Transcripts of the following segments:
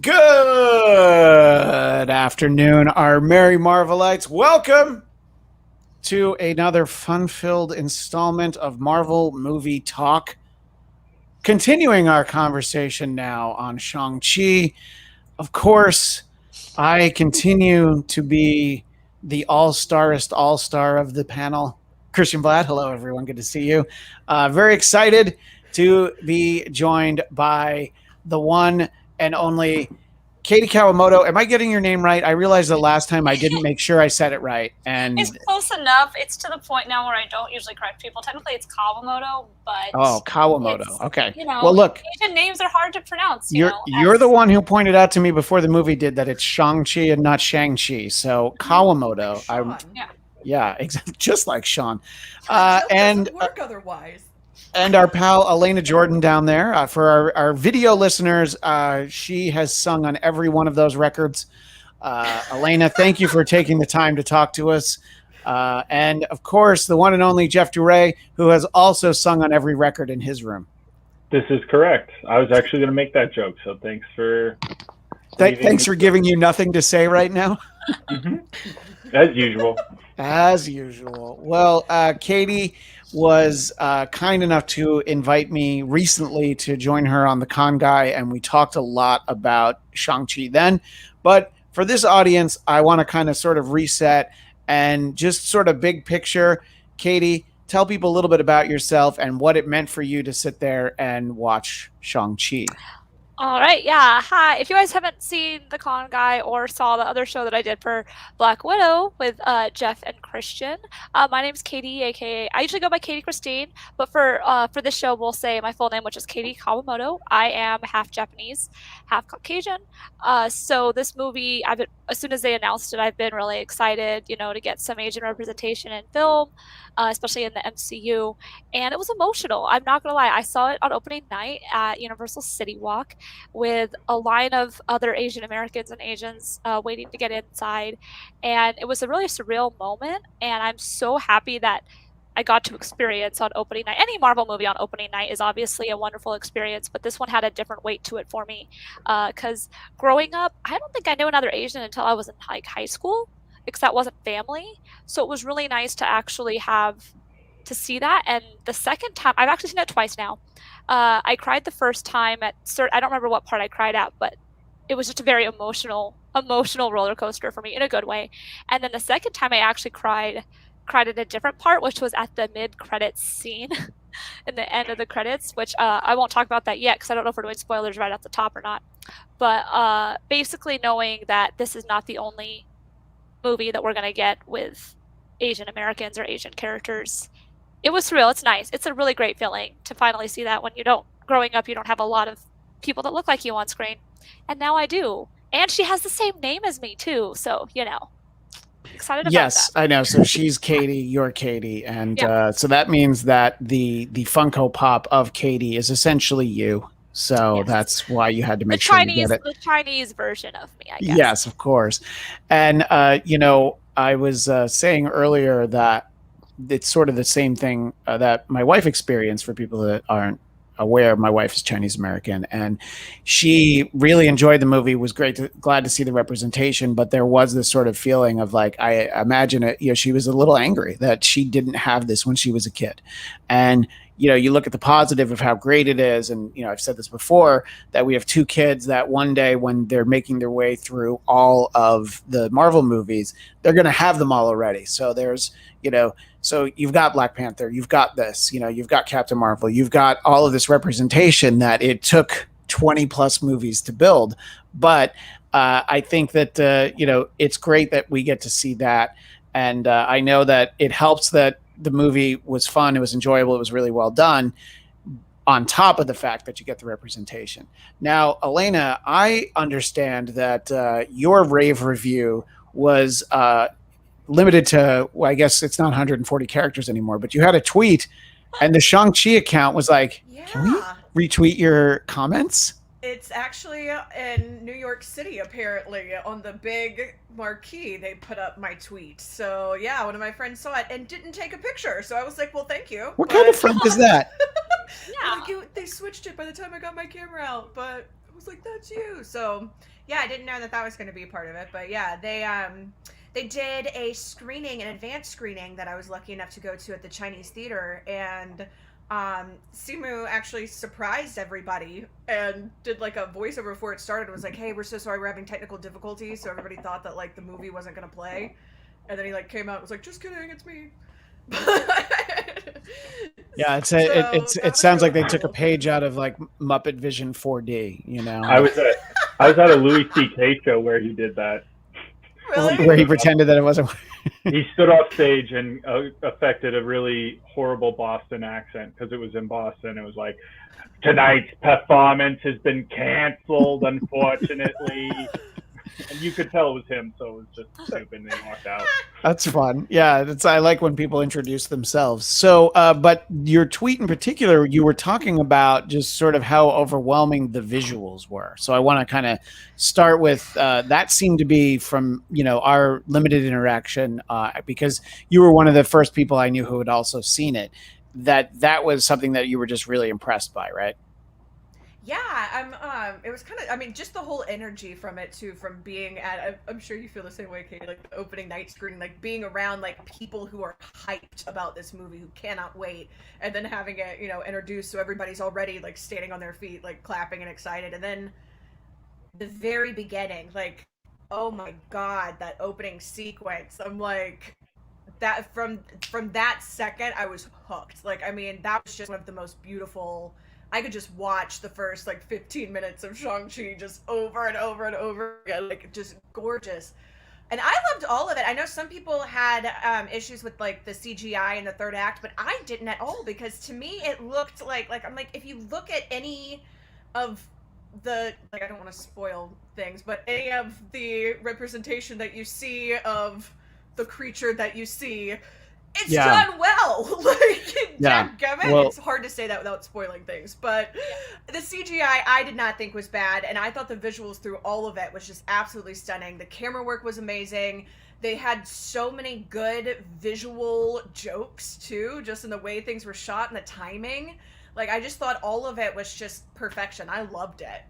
Good afternoon, our merry Marvelites. Welcome to another fun-filled installment of Marvel Movie Talk. Continuing our conversation now on Shang-Chi. Of course, I continue to be the all-starest all-star of the panel. Christian Bladt, hello everyone, good to see you. Very excited to be joined by the one and only Katie Kawamoto. Am I getting your name right? I realized the last time I didn't make sure I said it right. And It's close enough. It's to the point now where I don't usually correct people. Technically, it's Kawamoto, but Kawamoto. it's, Okay. you Well, know, look, Asian names are hard to pronounce, you're the one who pointed out to me before the movie did that it's Shang-Chi and not Shang-Chi. So Kawamoto. Like Sean. Yeah, exactly, just like Sean. That joke And doesn't work otherwise. and our pal Alana Jordan down there. For our video listeners, she has sung on every one of those records. Alana, thank you for taking the time to talk to us. And of course, the one and only Jeff Duray, who has also sung on every record in his room. This is correct. I was actually going to make that joke, so thanks for. Thanks for giving you nothing to say right now. As usual. As usual. Well, Katie was kind enough to invite me recently to join her on the Con Guy, and we talked a lot about Shang-Chi then. But for this audience, I want to kind of sort of reset and just sort of big picture. Katie, tell people a little bit about yourself and what it meant for you to sit there and watch Shang-Chi. All right, yeah. Hi. If you guys haven't seen The Con Guy or saw the other show that I did for Black Widow with Jeff and Christian, my name's Katie, aka I usually go by Katie Christine, but for this show we'll say my full name, which is Katie Kawamoto. I am half Japanese, half Caucasian. So this movie, as soon as they announced it, I've been really excited, to get some Asian representation in film, especially in the MCU, and it was emotional. I'm not gonna lie. I saw it on opening night at Universal City Walk with a line of other Asian Americans and Asians waiting to get inside. And it was a really surreal moment. And I'm so happy that I got to experience on opening night. Any Marvel movie on opening night is obviously a wonderful experience, but this one had a different weight to it for me. Because growing up, I don't think I knew another Asian until I was in high school, because that wasn't family. So it was really nice to actually have to see that. And the second time, I've actually seen it twice now. I cried the first time I don't remember what part I cried at, but it was just a very emotional roller coaster for me in a good way. And then the second time I actually cried at a different part, which was at the mid-credits scene in the end of the credits, which I won't talk about that yet because I don't know if we're doing spoilers right at the top or not. But basically knowing that this is not the only movie that we're going to get with Asian Americans or Asian characters, it was surreal. It's nice. It's a really great feeling to finally see that when growing up, you don't have a lot of people that look like you on screen. And now I do. And she has the same name as me too. So, excited about that. Yes, I know. So she's Katie, you're Katie. And so that means that the Funko Pop of Katie is essentially you. So Yes. That's why you had to make sure you get it. The Chinese version of me, I guess. Yes, of course. And, I was saying earlier that it's sort of the same thing that my wife experienced. For people that aren't aware, my wife is Chinese American, and she really enjoyed the movie. Was glad to see the representation, but there was this sort of feeling of like, I imagine it. She was a little angry that she didn't have this when she was a kid, and you look at the positive of how great it is, and I've said this before, that we have two kids that one day when they're making their way through all of the Marvel movies, they're going to have them all already. So there's so you've got Black Panther, you've got this, you've got Captain Marvel, you've got all of this representation that it took 20 plus movies to build. But I think that, it's great that we get to see that. And I know that it helps that the movie was fun, it was enjoyable, it was really well done, on top of the fact that you get the representation. Now, Alana, I understand that your rave review was limited to, well, I guess it's not 140 characters anymore, but you had a tweet and the Shang-Chi account was like, Can we retweet your comments? It's actually in New York City, apparently, on the big marquee. They put up my tweet. So, yeah, one of my friends saw it and didn't take a picture. So I was like, well, thank you. What kind of friend is that? Yeah. They switched it by the time I got my camera out, but I was like, that's you. So yeah, I didn't know that was going to be a part of it, but yeah, they did a screening, an advanced screening that I was lucky enough to go to at the Chinese theater, and Simu actually surprised everybody and did like a voiceover before it started. It was like, hey, we're so sorry, we're having technical difficulties, so everybody thought that like the movie wasn't going to play, and then he like came out and was like, just kidding, it's me. Yeah, it That was sounds like really they took a cool. page out of like Muppet Vision 4D, you know. I was at a Louis C.K. show where he did that. Really? Where he pretended that it wasn't. He stood off stage and affected a really horrible Boston accent because it was in Boston. It was like, tonight's performance has been canceled, unfortunately. And you could tell it was him, so it was just stupid, and he walked out. That's fun. Yeah, I like when people introduce themselves. So, but your tweet in particular, you were talking about just sort of how overwhelming the visuals were. So I want to kind of start with that seemed to be from, our limited interaction because you were one of the first people I knew who had also seen it, that was something that you were just really impressed by, right? Yeah, it was kind of, I mean, just the whole energy from it too, from being at, I'm sure you feel the same way, Katie, like the opening night screening, like being around like people who are hyped about this movie, who cannot wait, and then having it, introduced, so everybody's already like standing on their feet, like clapping and excited, and then the very beginning, like, oh my God, that opening sequence, I'm like, that from that second, I was hooked. Like, I mean, that was just one of the most beautiful. I could just watch the first like 15 minutes of Shang-Chi just over and over and over again, like just gorgeous. And I loved all of it. I know some people had issues with like the CGI in the third act, but I didn't at all, because to me it looked like I'm like, if you look at any of the, like, I don't want to spoil things, but any of the representation that you see of the creature that you see, it's done well. Like, Well, it's hard to say that without spoiling things, but the CGI I did not think was bad, and I thought the visuals through all of it was just absolutely stunning. The camera work was amazing. They had so many good visual jokes too, just in the way things were shot and the timing. Like, I just thought all of it was just perfection. I loved it.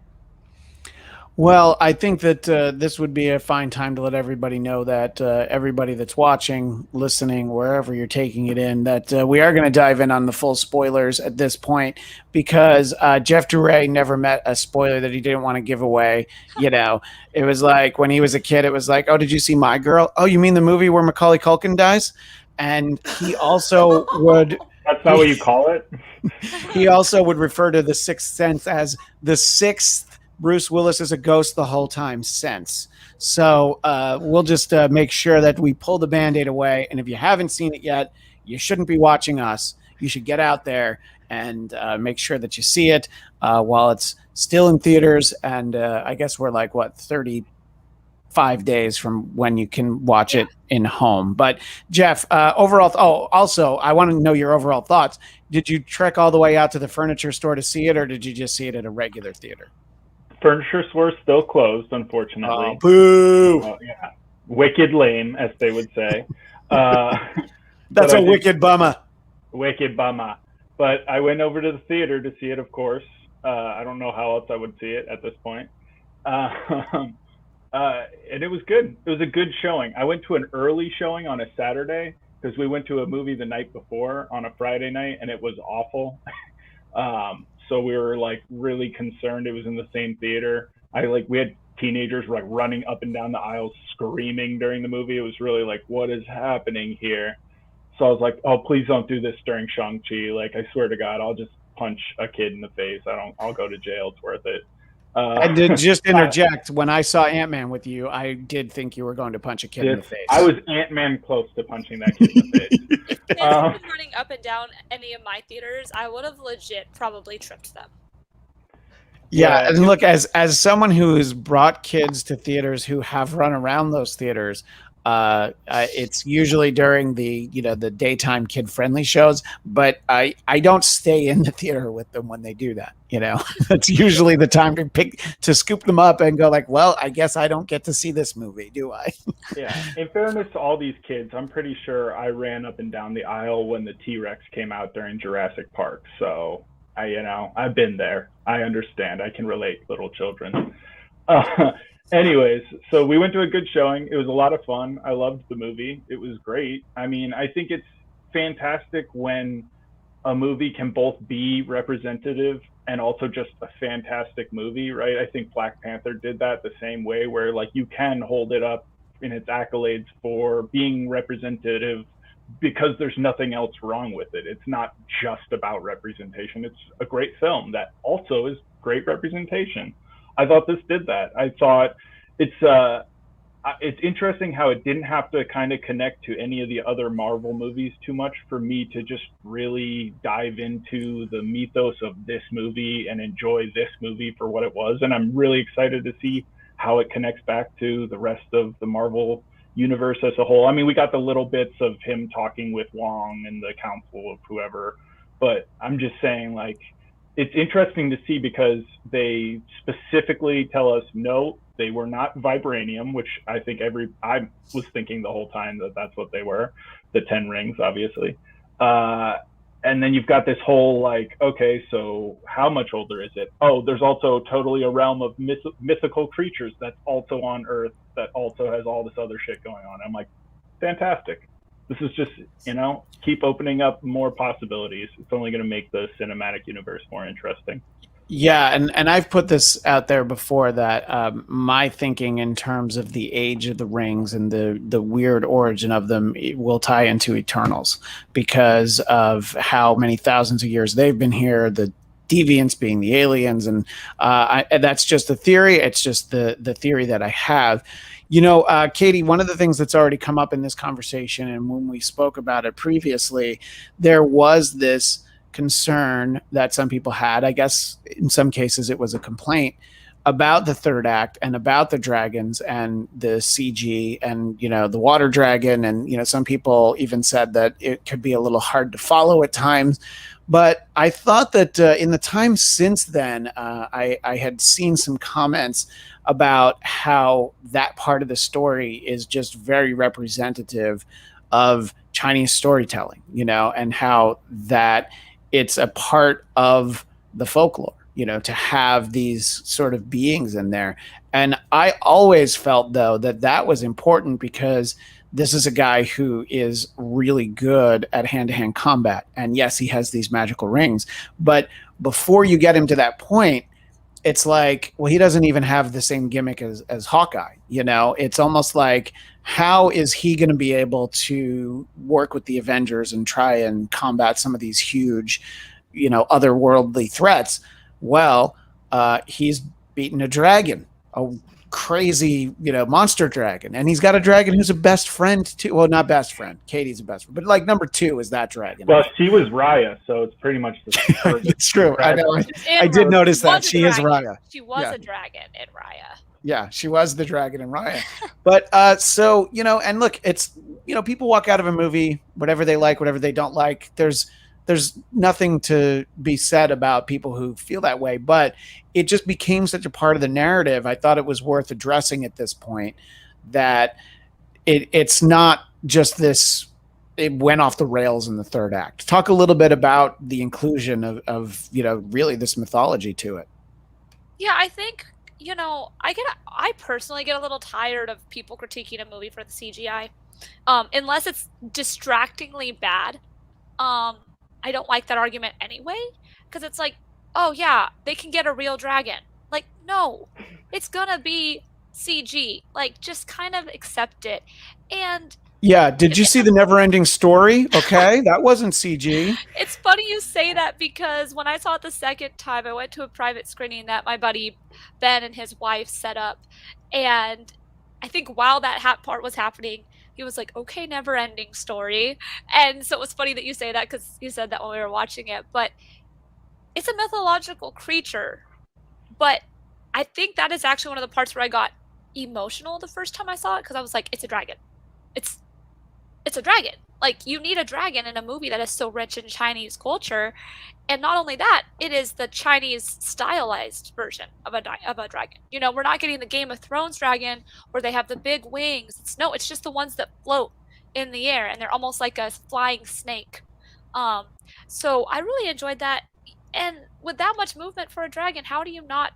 Well, I think that this would be a fine time to let everybody know that everybody that's watching, listening, wherever you're taking it in, that we are going to dive in on the full spoilers at this point, because Jeff Duray never met a spoiler that he didn't want to give away. It was like when he was a kid, it was like, oh, did you see My Girl? Oh, you mean the movie where Macaulay Culkin dies? And he also would... That's not what you call it? He also would refer to The Sixth Sense as the sixth Bruce Willis is a ghost the whole time sense. So we'll just make sure that we pull the Band-Aid away. And if you haven't seen it yet, you shouldn't be watching us. You should get out there and make sure that you see it while it's still in theaters. And I guess we're like, 35 days from when you can watch it in home. But Jeff, overall, also, I want to know your overall thoughts. Did you trek all the way out to the furniture store to see it, or did you just see it at a regular theater? Furniture stores still closed, unfortunately. Oh, boo! Yeah. Wicked lame, as they would say. That's a wicked bummer. Wicked bummer. But I went over to the theater to see it, of course. I don't know how else I would see it at this point. And it was good. It was a good showing. I went to an early showing on a Saturday because we went to a movie the night before on a Friday night, and it was awful. So we were like really concerned it was in the same theater. We had teenagers like running up and down the aisles screaming during the movie. It was really like, what is happening here? So I was like, oh, please don't do this during Shang-Chi. Like, I swear to God, I'll just punch a kid in the face. I'll go to jail. It's worth it. I did just interject. When I saw Ant-Man with you, I did think you were going to punch a kid in the face. I was Ant-Man close to punching that kid in the face. If kids had been running up and down any of my theaters, I would have legit probably tripped them. Yeah, and look, as someone who has brought kids to theaters who have run around those theaters, it's usually during the the daytime kid friendly shows, but I don't stay in the theater with them when they do that. That's usually the time to scoop them up and go like, well, I guess I don't get to see this movie, do I? Yeah. In fairness to all these kids, I'm pretty sure I ran up and down the aisle when the T-Rex came out during Jurassic Park. So I've been there. I understand. I can relate, little children. Uh, anyways, so we went to a good showing. It was a lot of fun. I loved the movie. It was great. I mean, I think it's fantastic when a movie can both be representative and also just a fantastic movie, right? I think Black Panther did that the same way, where like you can hold it up in its accolades for being representative because there's nothing else wrong with it. It's not just about representation. It's a great film that also is great representation. I thought this did that. I thought it's interesting how it didn't have to kind of connect to any of the other Marvel movies too much for me to just really dive into the mythos of this movie and enjoy this movie for what it was. And I'm really excited to see how it connects back to the rest of the Marvel universe as a whole. I mean, we got the little bits of him talking with Wong and the council of whoever, but I'm just saying, like, it's interesting to see because they specifically tell us no, they were not vibranium, which I think I was thinking the whole time that that's what they were, the 10 rings, obviously. And then you've got this whole like, okay, so how much older is it? Oh, there's also totally a realm of mythical creatures that's also on Earth that also has all this other shit going on. I'm like, fantastic. This is just, keep opening up more possibilities. It's only going to make the cinematic universe more interesting. Yeah, and I've put this out there before that my thinking in terms of the age of the rings and the weird origin of them will tie into Eternals because of how many thousands of years they've been here, the deviants being the aliens, and that's just a theory. It's just the theory that I have. Katie, one of the things that's already come up in this conversation, and when we spoke about it previously, there was this concern that some people had. I guess in some cases it was a complaint about the third act and about the dragons and the CG and, the water dragon. And, some people even said that it could be a little hard to follow at times. But I thought that in the time since then, I had seen some comments about how that part of the story is just very representative of Chinese storytelling, and how that it's a part of the folklore, to have these sort of beings in there. And I always felt, though, that was important because this is a guy who is really good at hand-to-hand combat. And yes, he has these magical rings. But before you get him to that point, it's like, well, he doesn't even have the same gimmick as Hawkeye. It's almost like, how is he going to be able to work with the Avengers and try and combat some of these huge, otherworldly threats? Well, he's beaten a dragon, a crazy, monster dragon. And he's got a dragon who's a best friend too. Well, not best friend. Katie's a best friend. But like number 2 is that dragon. Well, she was Raya, so it's pretty much the same. It's true. I know. I did notice that. She is Raya. She was a dragon in Raya. Yeah, she was the dragon in Raya. But so, and look, it's, people walk out of a movie, whatever they like, whatever they don't like. There's nothing to be said about people who feel that way, but it just became such a part of the narrative. I thought it was worth addressing at this point that it's not just this, it went off the rails in the third act. Talk a little bit about the inclusion of really this mythology to it. Yeah, I think, I personally get a little tired of people critiquing a movie for the CGI. Unless it's distractingly bad. I don't like that argument anyway, because it's like, oh yeah, they can get a real dragon. Like, no, it's gonna be CG. Like, just kind of accept it. And yeah, did you see the Never-Ending Story? Okay, that wasn't CG. It's funny you say that because when I saw it the second time, I went to a private screening that my buddy Ben and his wife set up. And I think while that part was happening, he was like, okay, Never-Ending Story. And so it was funny that you say that because you said that when we were watching it. But it's a mythological creature. But I think that is actually one of the parts where I got emotional the first time I saw it because I was like, it's a dragon. It's a dragon. Like, you need a dragon in a movie that is so rich in Chinese culture. And not only that, it is the Chinese stylized version of a dragon. We're not getting the Game of Thrones dragon where they have the big wings. It's just the ones that float in the air, and they're almost like a flying snake. So I really enjoyed that. And with that much movement for a dragon, how do you not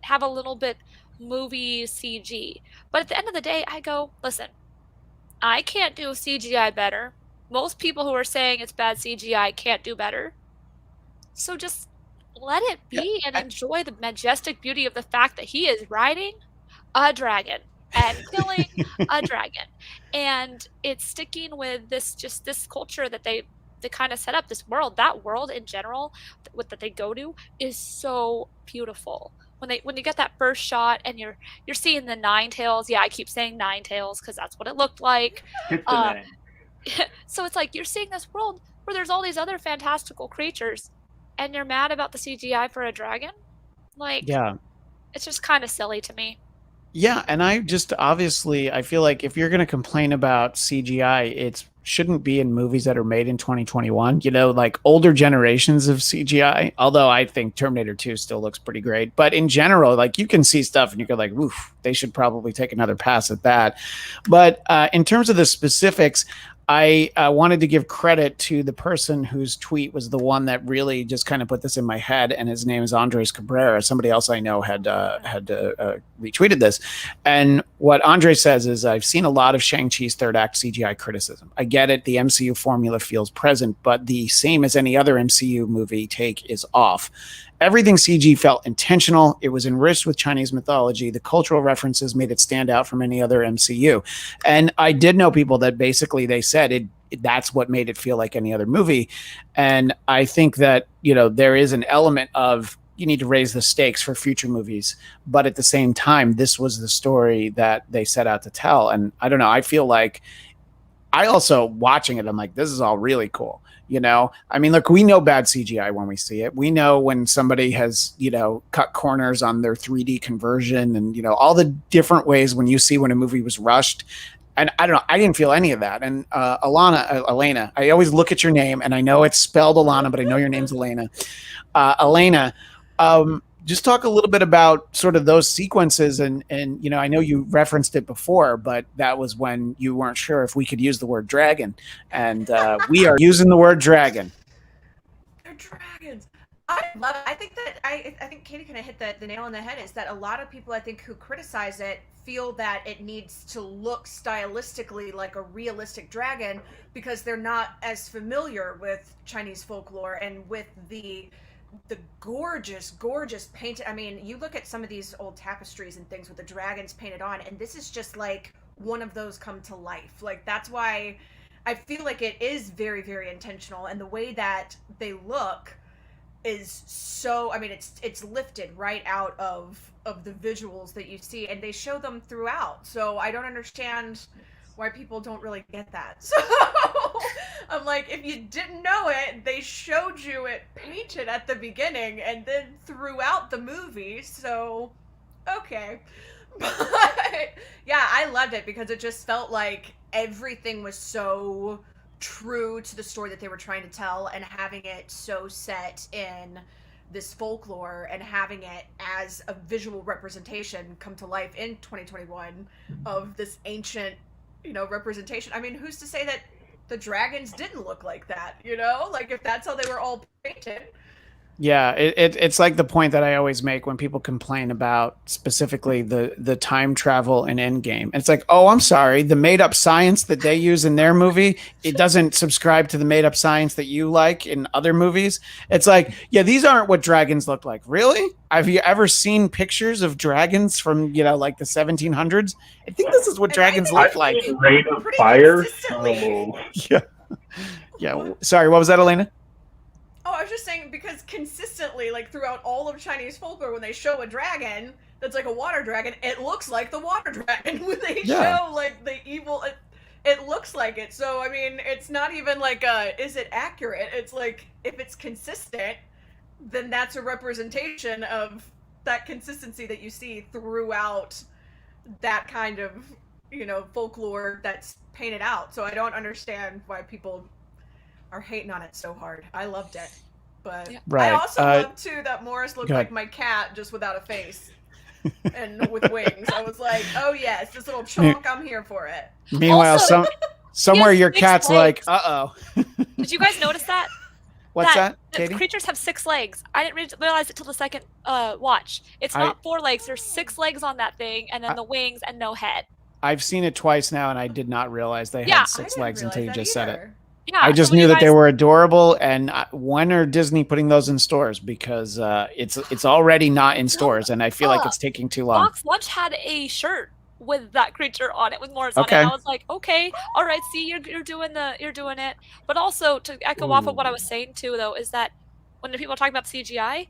have a little bit movie CG? But at the end of the day, I go, listen, I can't do CGI better. Most people who are saying it's bad CGI can't do better. So just let it be and enjoy the majestic beauty of the fact that he is riding a dragon and killing a dragon. And it's sticking with this culture that they kind of set up, this world. That world in general that they go to is so beautiful. When you get that first shot and you're seeing the nine tails. Yeah, I keep saying nine tails because that's what it looked like. So it's like you're seeing this world where there's all these other fantastical creatures, and you're mad about the CGI for a dragon? Like, Yeah. it's just kind of silly to me. Yeah, and I feel like if you're going to complain about CGI, it shouldn't be in movies that are made in 2021. You know, like older generations of CGI. Although I think Terminator 2 still looks pretty great, but in general, like you can see stuff and you go like, "Oof, they should probably take another pass at that." But in terms of the specifics, I wanted to give credit to the person whose tweet was the one that really just kind of put this in my head, and his name is Andres Cabrera. Somebody else I know had retweeted this, and what Andre says is, "I've seen a lot of Shang-Chi's third act CGI criticism. I get it; the MCU formula feels present, but the same as any other MCU movie take is off." Everything CG felt intentional. It was enriched with Chinese mythology. The cultural references made it stand out from any other MCU. And I did know people that basically they said that's what made it feel like any other movie. And I think that, you know, there is an element of you need to raise the stakes for future movies. But at the same time, this was the story that they set out to tell. And I don't know, I feel like I also watching it, I'm like, this is all really cool. You know, I mean, look, we know bad CGI when we see it. We know when somebody has, you know, cut corners on their 3D conversion and, you know, all the different ways when you see when a movie was rushed. And I don't know, I didn't feel any of that. And Elena, I always look at your name and I know it's spelled Alana, but I know your name's Elena. Elena, just talk a little bit about sort of those sequences and you know, I know you referenced it before, but that was when you weren't sure if we could use the word dragon, and we are using the word dragon. They're dragons. I love it. I think that I think Katie kind of hit the nail on the head. Is that a lot of people I think who criticize it feel that it needs to look stylistically like a realistic dragon because they're not as familiar with Chinese folklore and with the gorgeous painted. I mean, you look at some of these old tapestries and things with the dragons painted on, and this is just like one of those come to life. Like, that's why I feel like it is very, very intentional, and the way that they look is so, I mean, it's lifted right out of the visuals that you see, and they show them throughout. So I don't understand why people don't really get that. So I'm like, if you didn't know it, they showed you it painted at the beginning and then throughout the movie. So, okay. But yeah, I loved it because it just felt like everything was so true to the story that they were trying to tell, and having it so set in this folklore and having it as a visual representation come to life in 2021 of this ancient, you know, representation. I mean, who's to say that the dragons didn't look like that, you know? Like, if that's how they were all painted. Yeah, it's like the point that I always make when people complain about specifically the time travel in Endgame. It's like, oh, I'm sorry, the made up science that they use in their movie, it doesn't subscribe to the made up science that you like in other movies. It's like, yeah, these aren't what dragons look like. Really? Have you ever seen pictures of dragons from, you know, like the 1700s? I think this is what dragons look like. Rain of fire. Oh. Yeah. Yeah. Sorry, what was that, Elena? Oh, I was just saying, because consistently, like, throughout all of Chinese folklore, when they show a dragon that's like a water dragon, it looks like the water dragon. When they show, like, the evil, it looks like it. So, I mean, it's not even like, is it accurate? It's like, if it's consistent, then that's a representation of that consistency that you see throughout that kind of, you know, folklore that's painted out. So I don't understand why people are hating on it so hard. I loved it. But right. I also love too that Morris looked like my cat, just without a face and with wings. I was like, oh yes, this little chunk, I'm here for it. Meanwhile, somewhere your cat's like, uh-oh. Did you guys notice that? What's that, that Katie? creatures have 6 legs. I didn't realize it till the second watch. It's not 4 legs. There's 6 legs on that thing, and then the wings and no head. I've seen it twice now, and I did not realize they Yeah. had 6 legs until you just said it. Yeah, I just so when knew you that they guys- were adorable. And when are Disney putting those in stores? Because it's already not in stores, and I feel like it's taking too long. Box Lunch had a shirt with that creature on it, with Morris on it. Okay. And I was like, okay, all right, see, you're doing it. But also, to echo off of what I was saying too, though, is that when the people are talking about CGI,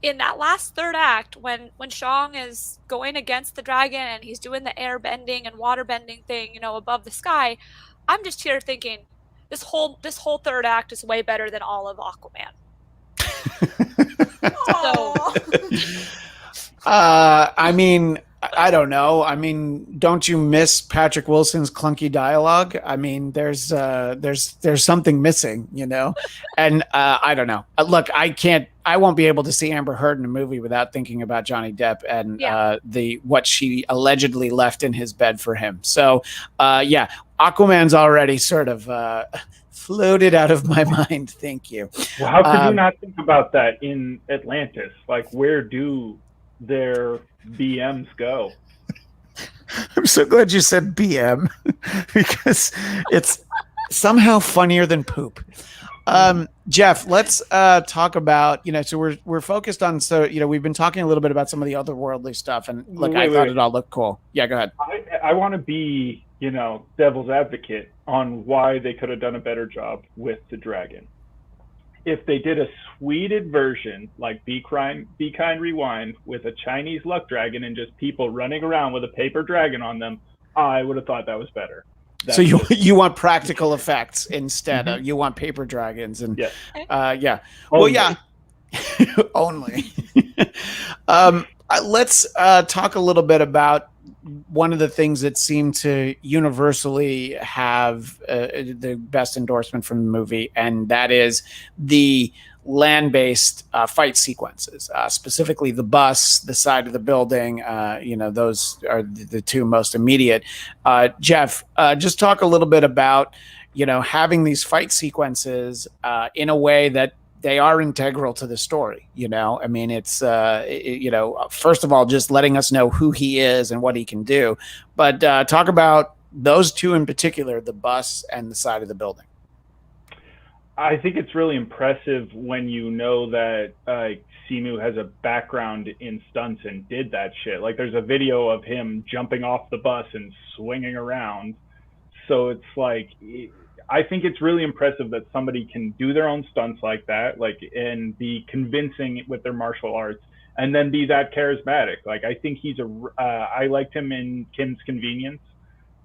in that last third act, when Shang is going against the dragon and he's doing the air bending and water bending thing, you know, above the sky, I'm just here thinking, this whole third act is way better than all of Aquaman. I mean, I don't know. I mean, don't you miss Patrick Wilson's clunky dialogue? I mean, there's something missing, you know? And I don't know. Look, I won't be able to see Amber Heard in a movie without thinking about Johnny Depp and what she allegedly left in his bed for him. So, yeah, Aquaman's already sort of floated out of my mind. Thank you. Well, how could you not think about that in Atlantis? Like, where do their BMs go? I'm so glad you said BM because it's somehow funnier than poop. Jeff, let's talk about, you know, so we're focused on, so, you know, we've been talking a little bit about some of the otherworldly stuff, and look, I thought it all looked cool. Yeah, go ahead. I want to be, you know, devil's advocate on why they could have done a better job with the dragon. If they did a sweeted version like Be Kind Rewind with a Chinese luck dragon and just people running around with a paper dragon on them, I would have thought that was better. So you want practical effects instead of, you want paper dragons and yeah. Well, yeah. Only. Let's talk a little bit about one of the things that seemed to universally have the best endorsement from the movie, and that is the land-based fight sequences, specifically the bus, the side of the building. You know, those are the two most immediate. Jeff, just talk a little bit about, you know, having these fight sequences in a way that they are integral to the story. You know, I mean, it's, you know, first of all, just letting us know who he is and what he can do. But talk about those two in particular, the bus and the side of the building. I think it's really impressive when you know that Simu has a background in stunts and did that shit. Like, there's a video of him jumping off the bus and swinging around. So it's like, I think it's really impressive that somebody can do their own stunts like that, like, and be convincing with their martial arts, and then be that charismatic. Like, I think I liked him in Kim's Convenience.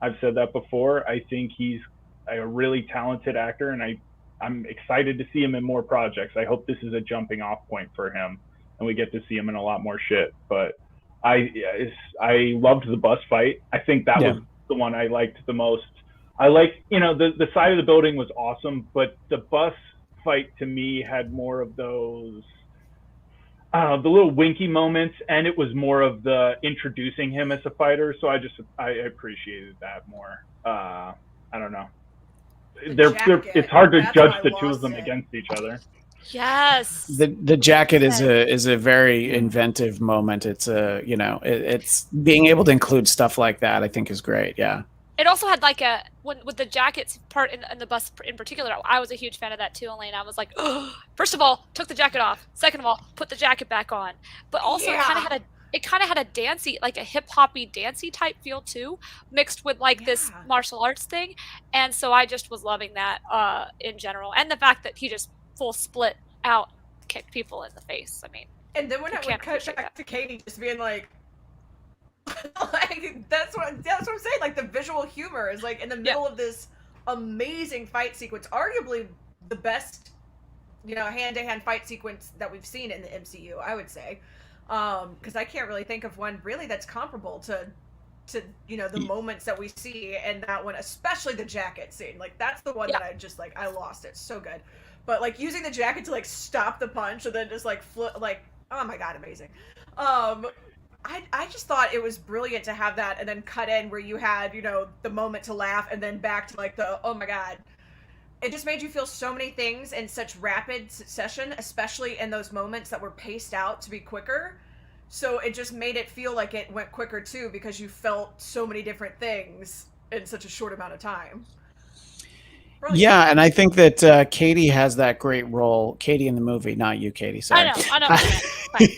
I've said that before. I think he's a really talented actor, and I'm excited to see him in more projects. I hope this is a jumping off point for him, and we get to see him in a lot more shit. But I loved the bus fight. I think that was the one I liked the most. I like, you know, the side of the building was awesome, but the bus fight to me had more of those, the little winky moments, and it was more of the introducing him as a fighter. So I appreciated that more. I don't know. It's hard to judge the two of them against each other. Yes. The jacket is a very inventive moment. It's you know, it's being able to include stuff like that, I think, is great. Yeah. It also had like with the jackets part in the bus in particular, I was a huge fan of that too, Elaine. I was like, oh, first of all, took the jacket off. Second of all, put the jacket back on. But also it kind of had a dancey, like a hip hoppy dancey type feel too, mixed with like this martial arts thing. And so I just was loving that in general. And the fact that he just full split out, kicked people in the face. I mean, and then when I would cut back to Katie just being like, like that's what I'm saying. Like, the visual humor is like in the middle of this amazing fight sequence, arguably the best, you know, hand-to-hand fight sequence that we've seen in the MCU, I would say, because I can't really think of one really that's comparable to you know, the moments that we see in that one, especially the jacket scene. Like, that's the one that I just like, I lost it. So good. But like using the jacket to like stop the punch and then just like like, oh my god, amazing. I just thought it was brilliant to have that, and then cut in where you had, you know, the moment to laugh, and then back to like the, oh my god. it just made you feel so many things in such rapid succession, especially in those moments that were paced out to be quicker. So it just made it feel like it went quicker too, because you felt so many different things in such a short amount of time. Brilliant. Yeah, and I think that Katie has that great role. Katie in the movie, not you, Katie. Sorry. I know. Fine,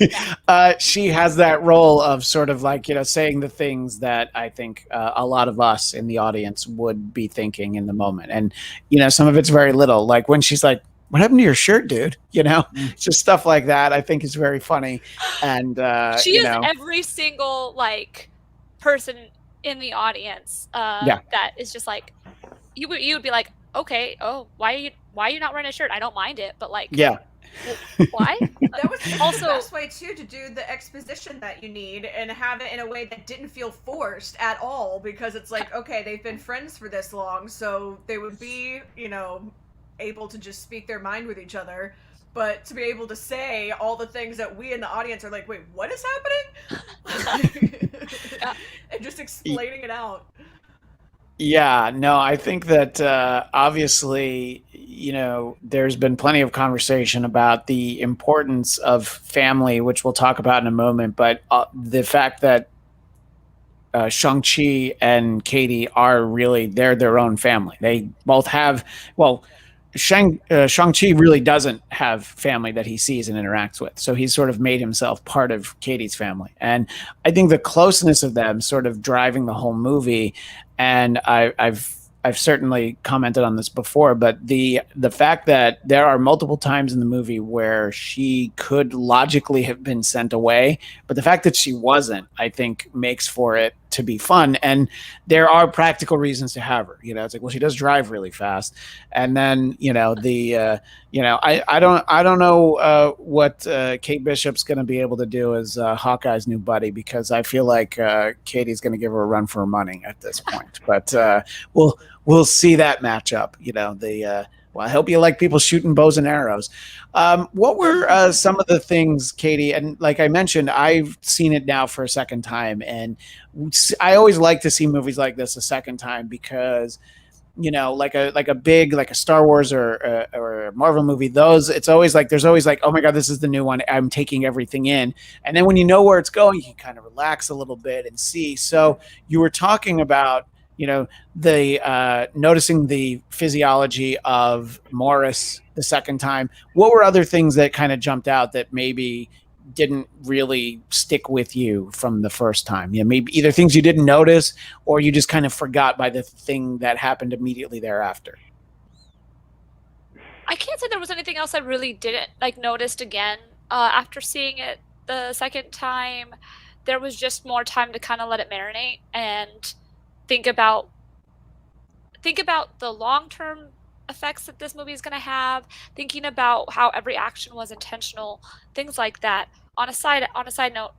yeah. She has that role of sort of like, saying the things that I think a lot of us in the audience would be thinking in the moment. And, some of it's very little. Like when she's like, "What happened to your shirt, dude?" Just stuff like that. I think is very funny. And she is every single like person in the audience that is just like, you would be like, okay, oh, why are you not wearing a shirt? I don't mind it, but like, yeah. Why? That was also the best way too to do the exposition that you need and have it in a way that didn't feel forced at all, because it's like, okay, they've been friends for this long, so they would be, able to just speak their mind with each other. But to be able to say all the things that we in the audience are like, wait, what is happening? And just explaining it out. Yeah, no, I think that obviously, there's been plenty of conversation about the importance of family, which we'll talk about in a moment. But the fact that Shang-Chi and Katie are really, they're their own family. They both have, well, Shang-Chi really doesn't have family that he sees and interacts with. So he's sort of made himself part of Katie's family. And I think the closeness of them sort of driving the whole movie, and I've certainly commented on this before, but the fact that there are multiple times in the movie where she could logically have been sent away, but the fact that she wasn't, I think, makes for it to be fun. And there are practical reasons to have her. It's like, well, she does drive really fast, and then I don't know what Kate Bishop's going to be able to do as Hawkeye's new buddy, because I feel like Katie's going to give her a run for her money at this point. But we'll see that matchup. Well, I hope you like people shooting bows and arrows. What were some of the things, Katie? And like I mentioned, I've seen it now for a second time, and I always like to see movies like this a second time because, like a big, like a Star Wars or a Marvel movie, it's always like, there's always like, oh my God, this is the new one. I'm taking everything in. And then when you know where it's going, you can kind of relax a little bit and see. So you were talking about, the noticing the physiology of Morris the second time. What were other things that kind of jumped out that maybe didn't really stick with you from the first time? Maybe either things you didn't notice or you just kind of forgot by the thing that happened immediately thereafter. I can't say there was anything else I really didn't noticed again. After seeing it the second time, there was just more time to kind of let it marinate and think about the long-term effects that this movie is going to have, thinking about how every action was intentional, things like that. On a side note,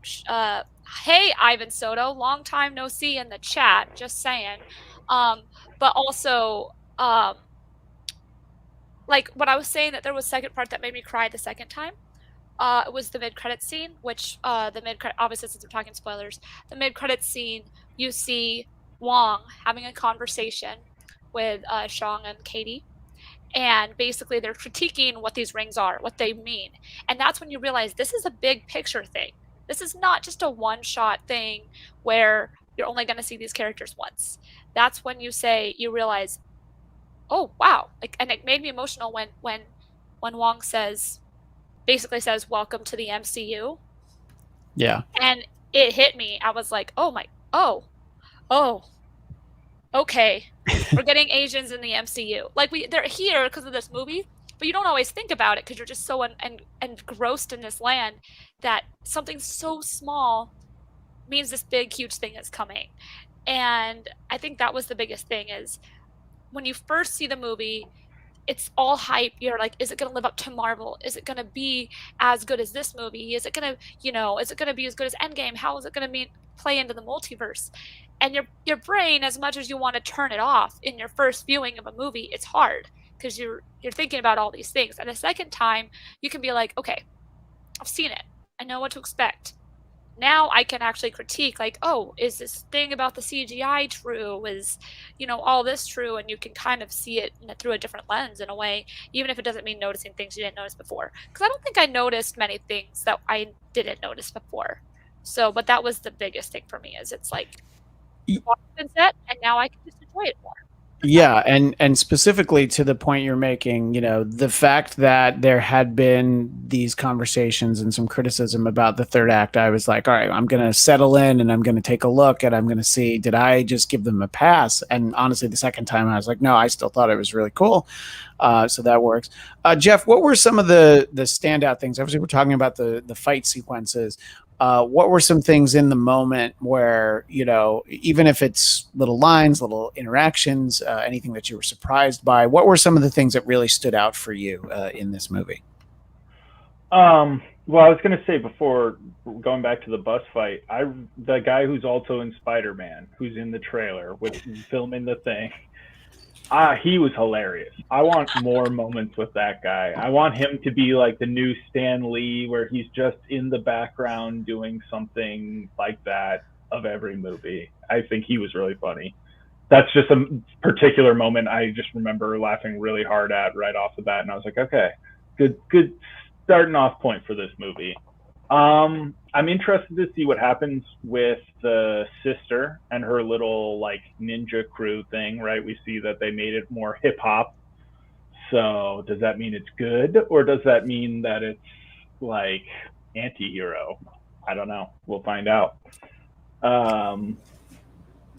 hey Ivan Soto, long time no see in the chat, just saying. But also, like when I was saying that there was a second part that made me cry the second time, it was the mid-credit scene, which the mid-credit, obviously since I'm talking spoilers, the mid-credit scene, you see Wong having a conversation with Shang and Katie, and basically they're critiquing what these rings are, what they mean. And that's when you realize this is a big picture thing. This is not just a one-shot thing where you're only going to see these characters once. That's when you realize, oh wow, and it made me emotional when Wong basically says welcome to the MCU. Yeah. And it hit me. I was like, oh, okay, we're getting Asians in the MCU. Like they're here because of this movie, but you don't always think about it because you're just so engrossed in this land that something so small means this big, huge thing is coming. And I think that was the biggest thing, is when you first see the movie, it's all hype. You're like, is it going to live up to Marvel? Is it going to be as good as this movie? Is it going to, is it going to be as good as Endgame? How is it going to play into the multiverse? And your brain, as much as you want to turn it off in your first viewing of a movie, it's hard because you're thinking about all these things. And the second time, you can be like, okay, I've seen it. I know what to expect. now I can actually critique, like, oh, is this thing about the CGI true? Is, all this true? And you can kind of see it through a different lens in a way, even if it doesn't mean noticing things you didn't notice before. Because I don't think I noticed many things that I didn't notice before. So, but that was the biggest thing for me, is it's like, it's set, and now I can just enjoy it more. Yeah, and specifically to the point you're making, the fact that there had been these conversations and some criticism about the third act, I was like, all right, I'm going to settle in and I'm going to take a look and I'm going to see, did I just give them a pass? And honestly, the second time I was like, no, I still thought it was really cool. So that works. Jeff, what were some of the standout things? Obviously, we're talking about the fight sequences. What were some things in the moment where, even if it's little lines, little interactions, anything that you were surprised by, what were some of the things that really stood out for you in this movie? Well, I was going to say, before going back to the bus fight, the guy who's also in Spider-Man, who's in the trailer with filming the thing, he was hilarious. I want more moments with that guy. I want him to be like the new Stan Lee, where he's just in the background doing something like that of every movie. I think he was really funny. That's just a particular moment I just remember laughing really hard at right off the bat, and I was like, okay, good starting off point for this movie. I'm interested to see what happens with the sister and her little like ninja crew thing, right? We see that they made it more hip hop. So does that mean it's good, or does that mean that it's like anti-hero? I don't know. We'll find out.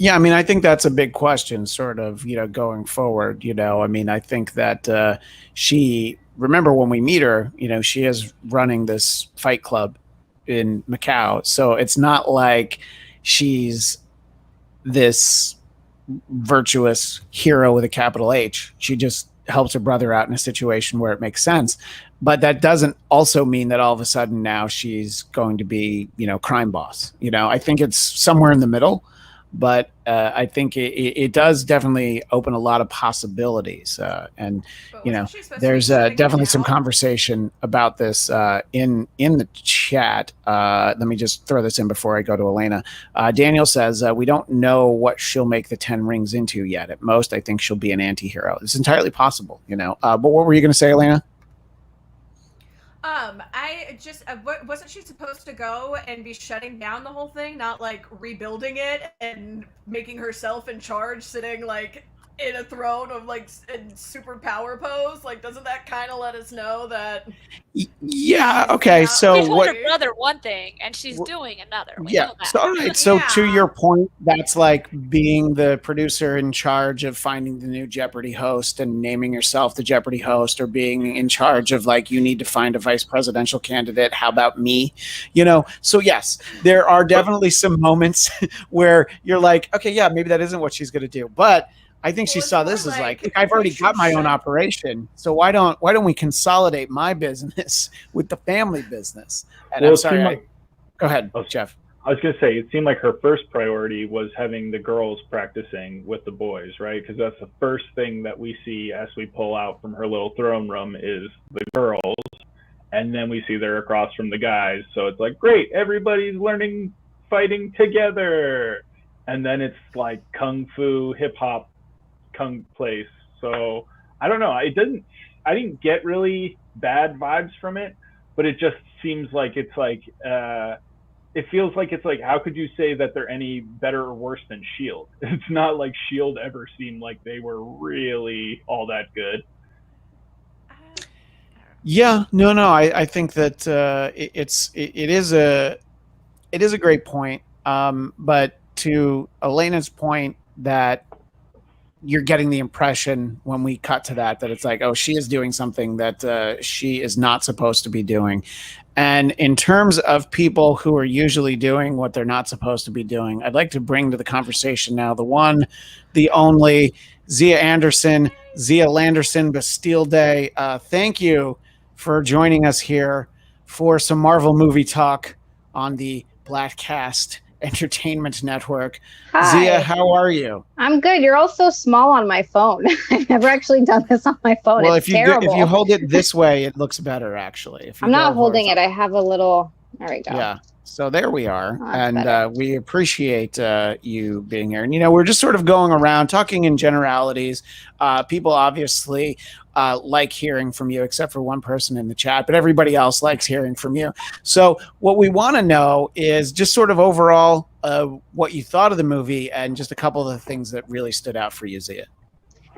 Yeah, I mean, I think that's a big question, sort of, going forward. I mean, I think that remember when we meet her, she is running this fight club in Macau. So it's not like she's this virtuous hero with a capital H. She just helps her brother out in a situation where it makes sense. But that doesn't also mean that all of a sudden now she's going to be, crime boss. I think it's somewhere in the middle. But I think it does definitely open a lot of possibilities, and there's definitely some conversation about this in the chat. Let me just throw this in before I go to Elena. Daniel says we don't know what she'll make the 10 rings into yet. At most, I think she'll be an anti-hero. It's entirely possible, But what were you going to say, Elena? Wasn't she supposed to go and be shutting down the whole thing, not like rebuilding it and making herself in charge, sitting like in a throne of like in super power pose? Like, doesn't that kind of let us know that? Yeah. Okay. So she told her brother one thing, and she's doing another. Yeah. So all right. So to your point, that's like being the producer in charge of finding the new Jeopardy host and naming yourself the Jeopardy host, or being in charge of like, you need to find a vice presidential candidate. How about me? So yes, there are definitely some moments where you're like, okay, yeah, maybe that isn't what she's going to do, but I think she saw this as like, I've already got my own operation, so why don't we consolidate my business with the family business? And I'm sorry, go ahead, Jeff. I was going to say, it seemed like her first priority was having the girls practicing with the boys, right? Because that's the first thing that we see as we pull out from her little throne room is the girls, and then we see they're across from the guys. So it's like, great, everybody's learning fighting together, and then it's like kung fu, hip hop place. So I don't know, I didn't get really bad vibes from it, but it just seems like it's like it feels like it's like, how could you say that they're any better or worse than Shield? It's not like Shield ever seemed like they were really all that good. Yeah, no, I think that it is a great point, but to Elena's point, that you're getting the impression when we cut to that it's like, oh, she is doing something that she is not supposed to be doing. And in terms of people who are usually doing what they're not supposed to be doing, I'd like to bring to the conversation now the one, the only, Zia Anderson, Zia Landerson, Bastille Day. Thank you for joining us here for some Marvel movie talk on the Blattcast Entertainment Network. Hi. Zia, how are you? I'm good. You're all so small on my phone. I've never actually done this on my phone. Well, it's terrible. If you hold it this way, it looks better, actually. I'm not holding it. I have a little. There we go. Yeah. So there we are, Oh, that's and better. we appreciate you being here. And we're just sort of going around talking in generalities. People obviously like hearing from you, except for one person in the chat, but everybody else likes hearing from you. So what we want to know is just sort of overall what you thought of the movie, and just a couple of the things that really stood out for you, Zia.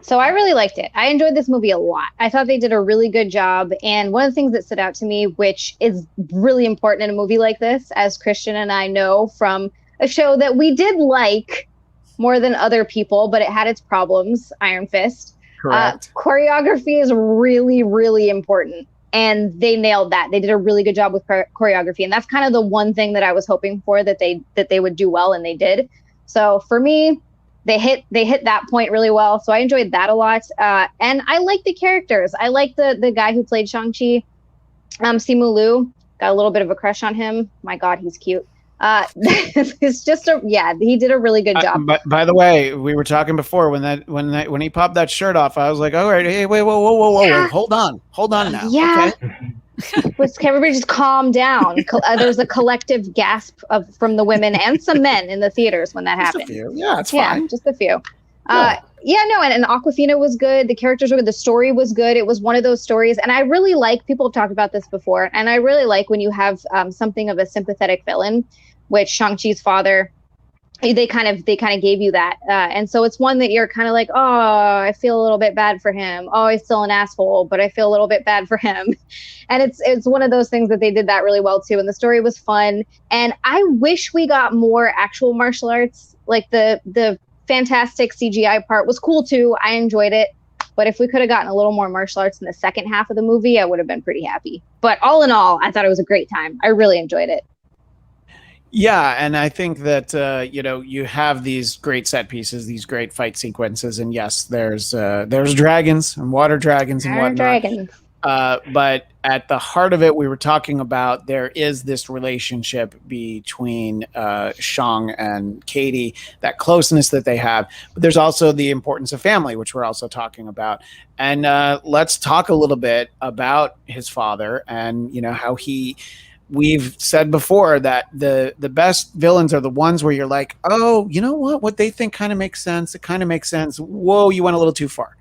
So I really liked it. I enjoyed this movie a lot. I thought they did a really good job. And one of the things that stood out to me, which is really important in a movie like this, as Christian and I know from a show that we did like more than other people, but it had its problems, Iron Fist. Correct. Choreography is really, really important. And they nailed that. They did a really good job with choreography. And that's kind of the one thing that I was hoping for that they would do well, and they did. So for me, they hit that point really well. So I enjoyed that a lot. And I like the characters. I like the guy who played Shang-Chi, Simu Liu. Got a little bit of a crush on him. My God, he's cute. It's just he did a really good job. But by the way, we were talking before when he popped that shirt off, I was like, all right, hey, wait, whoa, Yeah. hold on now. Yeah. Okay? Everybody just calm down. There was a collective gasp from the women and some men in the theaters when that Just happened. a few. Yeah, it's fine. Yeah, just a few. Yeah. And Aquafina was good. The characters were good. The story was good. It was one of those stories. And I really like, people have talked about this before, and I really like when you have something of a sympathetic villain, which Shang-Chi's father, they kind of gave you that. And so it's one that you're kind of like, oh, I feel a little bit bad for him. Oh, he's still an asshole, but I feel a little bit bad for him. And it's one of those things that they did that really well too. And the story was fun. And I wish we got more actual martial arts. Like the fantastic CGI part was cool too. I enjoyed it. But if we could have gotten a little more martial arts in the second half of the movie, I would have been pretty happy. But all in all, I thought it was a great time. I really enjoyed it. Yeah, and I think that you have these great set pieces, these great fight sequences, and yes, there's dragons and water dragons and whatnot. Dragons. But at the heart of it, we were talking about there is this relationship between Shang and Katie, that closeness that they have. But there's also the importance of family, which we're also talking about. And let's talk a little bit about his father and how he. We've said before that the best villains are the ones where you're like, oh, you know what they think kind of makes sense. It kind of makes sense. Whoa, you went a little too far,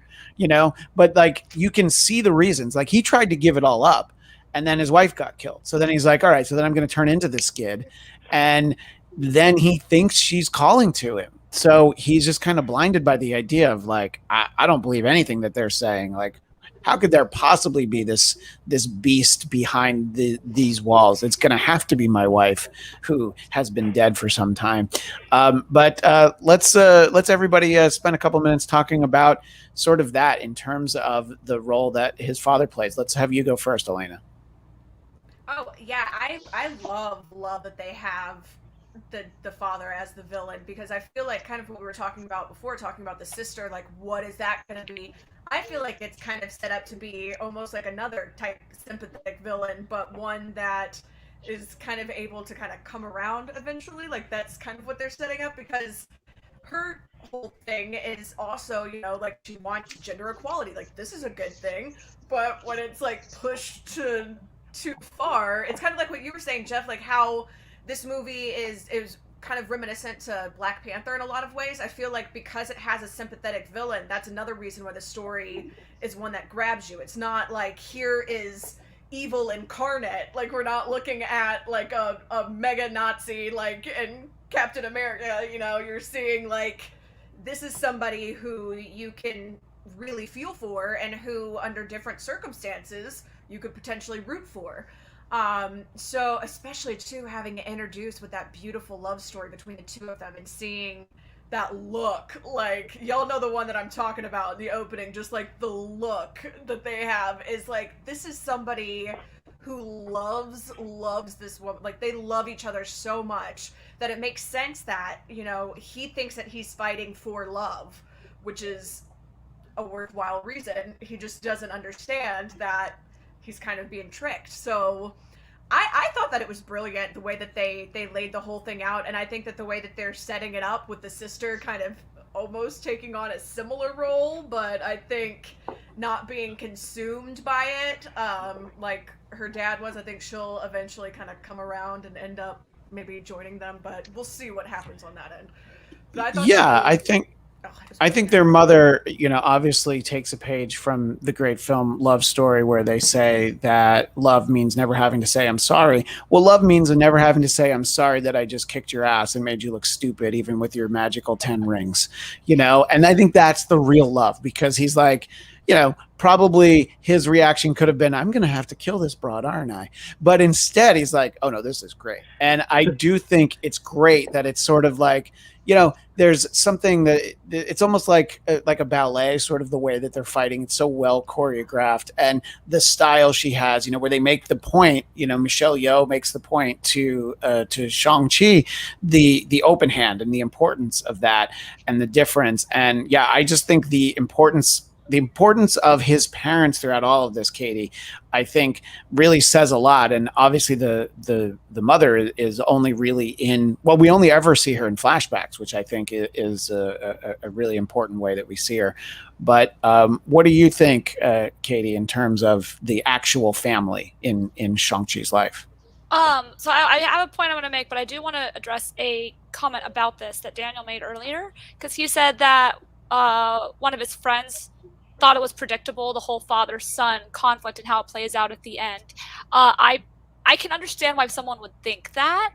but like you can see the reasons. Like he tried to give it all up, and then his wife got killed. So then he's like, all right, so then I'm going to turn into this kid, and then he thinks she's calling to him. So he's just kind of blinded by the idea of like, I don't believe anything that they're saying. Like, how could there possibly be this beast behind these walls? It's going to have to be my wife, who has been dead for some time. But let's everybody spend a couple minutes talking about sort of that in terms of the role that his father plays. Let's have you go first, Alana. Oh yeah, I love that they have the father as the villain, because I feel like kind of what we were talking about before, talking about the sister, like what is that going to be? I feel like it's kind of set up to be almost like another type sympathetic villain, but one that is kind of able to kind of come around eventually. Like that's kind of what they're setting up, because her whole thing is also, like she wants gender equality. Like this is a good thing, but when it's like pushed to too far, it's kind of like what you were saying, Jeff, like how this movie is kind of reminiscent to Black Panther in a lot of ways. I feel like because it has a sympathetic villain, that's another reason why the story is one that grabs you. It's not like here is evil incarnate. Like we're not looking at like a mega Nazi like in Captain America, you're seeing like this is somebody who you can really feel for and who under different circumstances you could potentially root for. So especially too having it introduced with that beautiful love story between the two of them and seeing that look, like y'all know the one that I'm talking about in the opening, just like the look that they have is like, this is somebody who loves this woman. Like they love each other so much that it makes sense that, he thinks that he's fighting for love, which is a worthwhile reason. He just doesn't understand that he's kind of being tricked. So I thought that it was brilliant the way that they laid the whole thing out, and I think that the way that they're setting it up with the sister kind of almost taking on a similar role, but I think not being consumed by it, like her dad was. I think she'll eventually kind of come around and end up maybe joining them, but we'll see what happens on that end. But I thought Yeah, I think their mother, obviously takes a page from the great film Love Story, where they say that love means never having to say I'm sorry. Well, love means never having to say I'm sorry that I just kicked your ass and made you look stupid, even with your magical 10 rings, And I think that's the real love, because he's like, probably his reaction could have been, I'm going to have to kill this broad, aren't I? But instead, he's like, oh, no, this is great. And I do think it's great that it's sort of like, there's something that it's almost like a ballet, sort of the way that they're fighting. It's so well choreographed, and the style she has, where they make the point. Michelle Yeoh makes the point to Shang-Chi, the open hand and the importance of that and the difference. And yeah, I just think the importance of his parents throughout all of this, Katie, I think really says a lot. And obviously the mother is only really we only ever see her in flashbacks, which I think is a really important way that we see her. But what do you think, Katie, in terms of the actual family in Shang-Chi's life? So I have a point I want to make, but I do want to address a comment about this that Daniel made earlier, because he said that one of his friends thought it was predictable, the whole father-son conflict and how it plays out at the end. I can understand why someone would think that,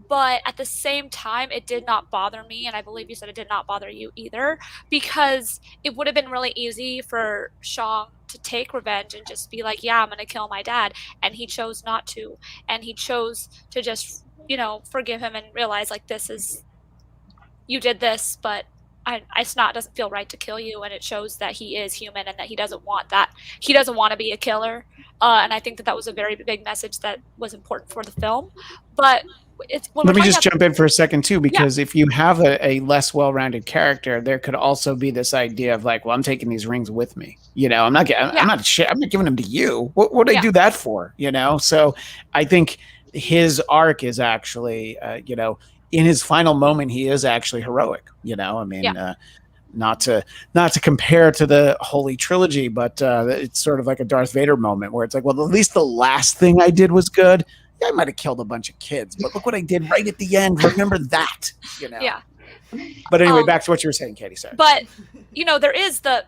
but at the same time, it did not bother me, and I believe you said it did not bother you either, because it would have been really easy for Shang to take revenge and just be like, yeah, I'm going to kill my dad, and he chose not to, and he chose to just, forgive him and realize, like, you did this, but it's not, doesn't feel right to kill you, and it shows that he is human and that he doesn't want that. He doesn't want to be a killer, and I think that was a very big message that was important for the film. But let me just jump in for a second too, because if you have a less well-rounded character, there could also be this idea of like, well, I'm taking these rings with me. I'm not giving them to you. What would I do that for? So I think his arc is actually, in his final moment, he is actually heroic. Not to compare to the Holy Trilogy, but it's sort of like a Darth Vader moment where it's like, well, at least the last thing I did was good. Yeah, I might have killed a bunch of kids, but look what I did right at the end. Remember that, Yeah. But anyway, back to what you were saying, Katie. Sorry. But there is the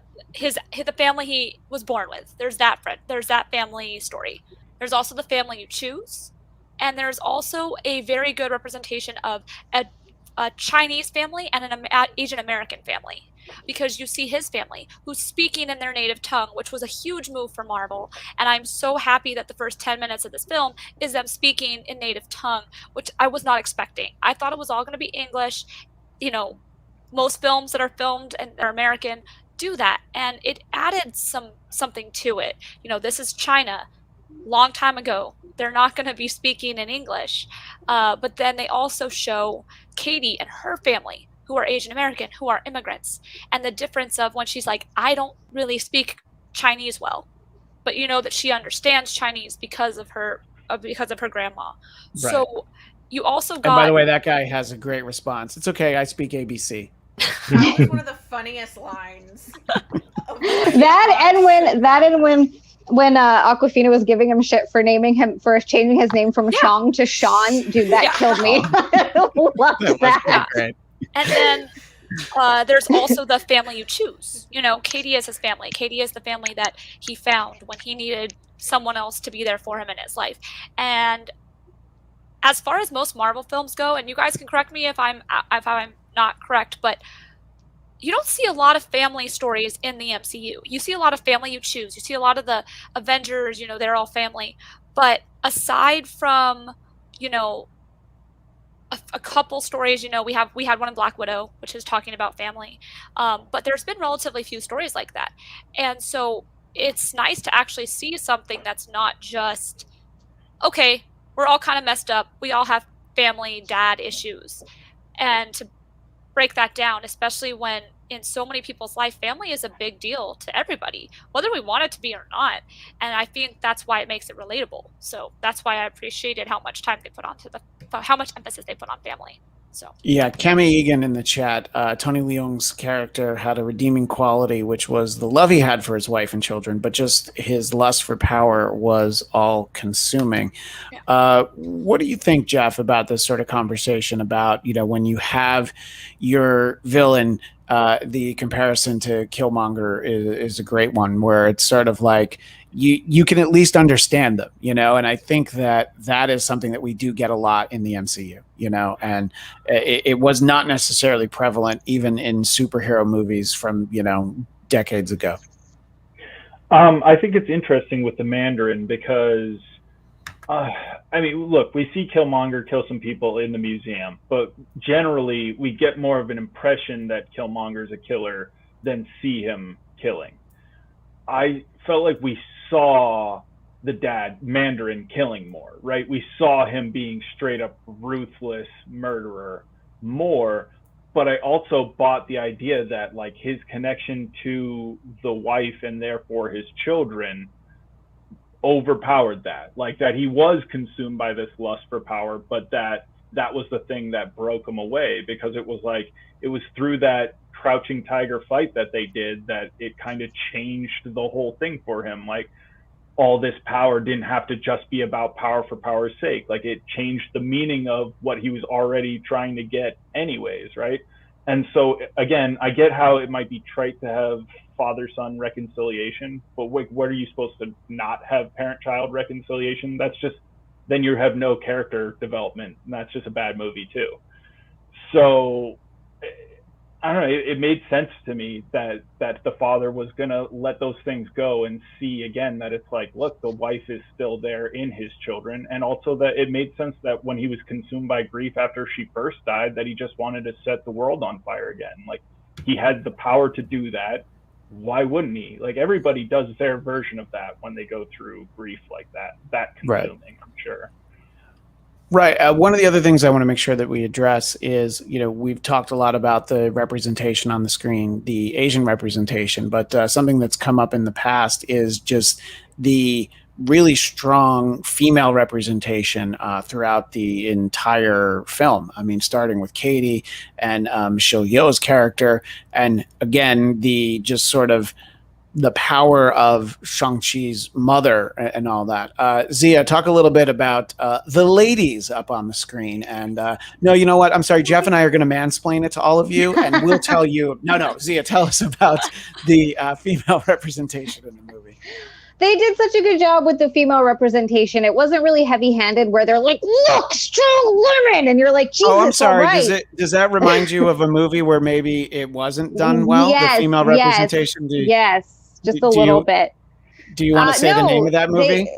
family he was born with. There's that friend. There's that family story. There's also the family you choose, and there's also a very good representation of a Chinese family and an Asian American family, because you see his family who's speaking in their native tongue, which was a huge move for Marvel. And I'm so happy that the first 10 minutes of this film is them speaking in native tongue, which I was not expecting. I thought it was all going to be English. Most films that are filmed and are American do that, and it added something to it. This is China, long time ago. They're not going to be speaking in English, but then they also show Katie and her family, who are Asian American, who are immigrants, and the difference of when she's like, I don't really speak Chinese well, but that she understands Chinese because of her grandma. Right. So you also got. And by the way, that guy has a great response. It's okay, I speak ABC. That was one of the funniest lines. When Awkwafina was giving him shit for changing his name from Shang to Sean, dude, that killed me. I love that. Great. And then there's also the family you choose. Katie is his family. Katie is the family that he found when he needed someone else to be there for him in his life. And as far as most Marvel films go, and you guys can correct me if I'm not correct, but you don't see a lot of family stories in the MCU. You see a lot of family you choose. You see a lot of the Avengers, they're all family. But aside from, a couple stories, we had one in Black Widow, which is talking about family. But there's been relatively few stories like that. And so it's nice to actually see something that's not just, okay, we're all kind of messed up. We all have family, dad issues. And to break that down, especially when in so many people's life, family is a big deal to everybody, whether we want it to be or not. And I think that's why it makes it relatable. So that's why I appreciated how much time they put how much emphasis they put on family. So Yeah, Kemi Egan in the chat. Tony Leung's character had a redeeming quality, which was the love he had for his wife and children, but just his lust for power was all consuming. Yeah. What do you think, Jeff, about this sort of conversation about, when you have your villain, the comparison to Killmonger is a great one, where it's sort of like you can at least understand them, and I think that is something that we do get a lot in the MCU, and it was not necessarily prevalent even in superhero movies from, decades ago. I think it's interesting with the Mandarin because, I mean, look, we see Killmonger kill some people in the museum, but generally we get more of an impression that Killmonger's a killer than see him killing. I felt like we saw the dad, Mandarin, killing more, right? We saw him being straight up ruthless murderer more, but I also bought the idea that like his connection to the wife and therefore his children overpowered that, like that he was consumed by this lust for power, but that was the thing that broke him away, because it was through that crouching tiger fight that they did that it kind of changed the whole thing for him. Like all this power didn't have to just be about power for power's sake. Like it changed the meaning of what he was already trying to get anyways, right? And so again, I get how it might be trite to have father-son reconciliation, but what are you supposed to not have parent-child reconciliation? That's just, then you have no character development, and that's just a bad movie too. So I don't know, it made sense to me that the father was gonna let those things go and see again that it's like, look, the wife is still there in his children, and also that it made sense that when he was consumed by grief after she first died, that he just wanted to set the world on fire again. Like he had the power to do that. Why wouldn't he? Like everybody does their version of that when they go through grief like that consuming, right. I'm sure. Right. One of the other things I want to make sure that we address is, we've talked a lot about the representation on the screen, the Asian representation, but something that's come up in the past is just the really strong female representation throughout the entire film. I mean, starting with Katie and Michelle Yeoh's character, and again, the just sort of the power of Shang-Chi's mother and all that. Zia, talk a little bit about the ladies up on the screen. And no, you know what? I'm sorry. Jeff and I are going to mansplain it to all of you, and we'll tell you. No, Zia, tell us about the female representation in the movie. They did such a good job with the female representation. It wasn't really heavy-handed where they're like, look, strong women. And you're like, Jesus, I'm sorry. right. Does that remind you of a movie where maybe it wasn't done well? Yes, the female representation? Yes. Just a little bit. Do you want to say the name of that movie?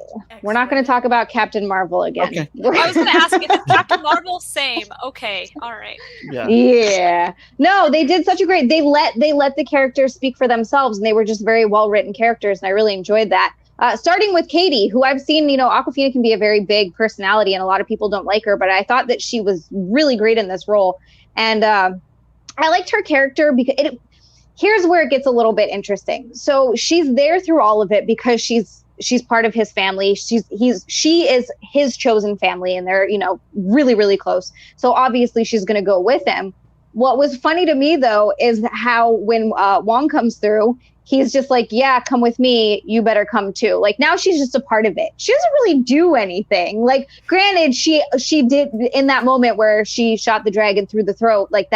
We're not going to talk about Captain Marvel again. Okay. I was going to ask, is Captain Marvel same? Okay, all right. Yeah. No, they did such a great. They let the characters speak for themselves, and they were just very well written characters, and I really enjoyed that. Starting with Katie, who I've seen, Awkwafina can be a very big personality, and a lot of people don't like her, but I thought that she was really great in this role, and I liked her character because here's where it gets a little bit interesting. So she's there through all of it because she's part of his family. She is his chosen family, and they're, really, really close. So obviously she's going to go with him. What was funny to me though, is how when Wong comes through, he's just like, yeah, come with me. You better come too. Like now she's just a part of it. She doesn't really do anything. Like granted, she did in that moment where she shot the dragon through the throat. Like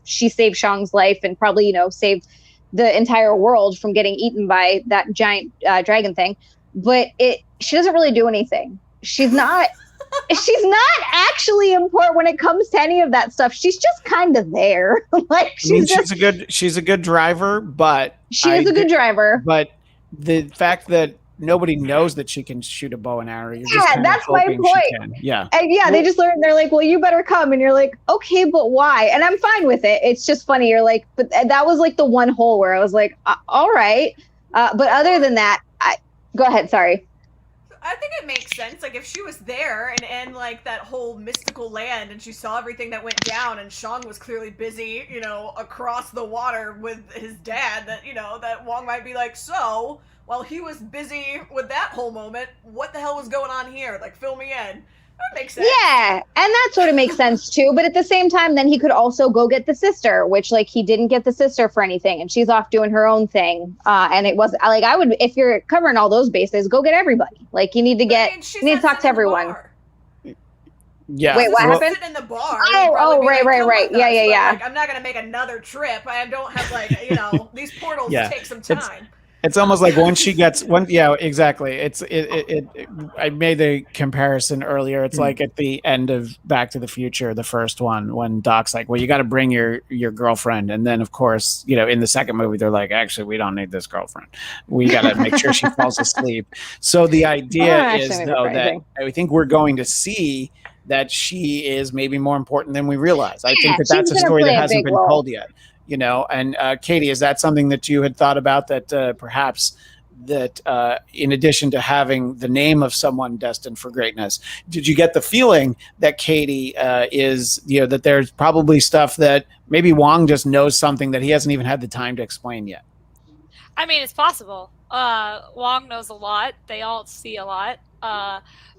she saved Shang's life and probably, saved the entire world from getting eaten by that giant dragon thing. But she doesn't really do anything. She's not actually important when it comes to any of that stuff. She's just kind of there. Like she's a good driver, but she is a good driver. But the fact that nobody knows that she can shoot a bow and arrow, that's my point. Yeah. And they just learn. They're like, well, you better come, and you're like, okay, but why? And I'm fine with it. It's just funny. You're like, but that was like the one hole where I was like, all right. But other than that, go ahead. Sorry. I think it makes sense. Like if she was there and like that whole mystical land, and she saw everything that went down, and Shang was clearly busy, across the water with his dad, that that Wong might be like, so while he was busy with that whole moment, what the hell was going on here? Like fill me in. That makes sense. Yeah, and that sort of makes sense too. But at the same time, then he could also go get the sister, which like he didn't get the sister for anything, and she's off doing her own thing. And it was like I would, if you're covering all those bases, go get everybody. Like you need to get, you need to talk to everyone. Yeah. Wait, what happened? Sitting in the bar. Right. Yeah. Like, I'm not gonna make another trip. I don't have like these portals take some time. It's almost like once she gets yeah, exactly. I made the comparison earlier. It's like at the end of Back to the Future, the first one, when Doc's like, well, you got to bring your girlfriend. And then of course, in the second movie, they're like, actually, we don't need this girlfriend. We got to make sure she falls asleep. So the idea is though that I think we're going to see that she is maybe more important than we realize. I think that's a story that hasn't been told yet. And Katie, is that something that you had thought about, that perhaps that in addition to having the name of someone destined for greatness, did you get the feeling that Katie is, that there's probably stuff that maybe Wong just knows something that he hasn't even had the time to explain yet? I mean, it's possible. Wong knows a lot. They all see a lot.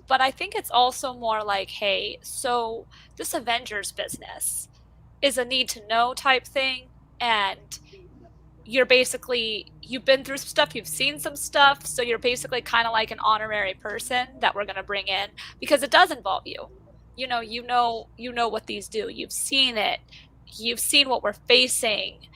But I think it's also more like, hey, so this Avengers business is a need to know type thing. And you've been through some stuff, you've seen some stuff, so you're basically kind of like an honorary person that we're going to bring in, because it does involve you. You know what these do. You've seen it. You've seen what we're facing.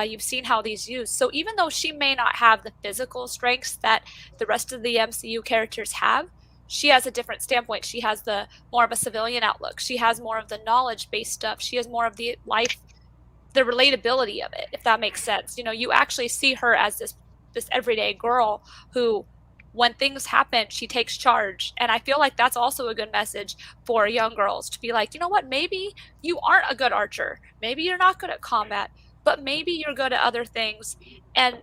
You've seen how these use. So even though she may not have the physical strengths that the rest of the MCU characters have, she has a different standpoint. She has the more of a civilian outlook. She has more of the knowledge-based stuff. She has more of the relatability of it, if that makes sense. You actually see her as this everyday girl who, when things happen, she takes charge. And I feel like that's also a good message for young girls to be like, you know what, maybe you aren't a good archer. Maybe you're not good at combat, but maybe you're good at other things, and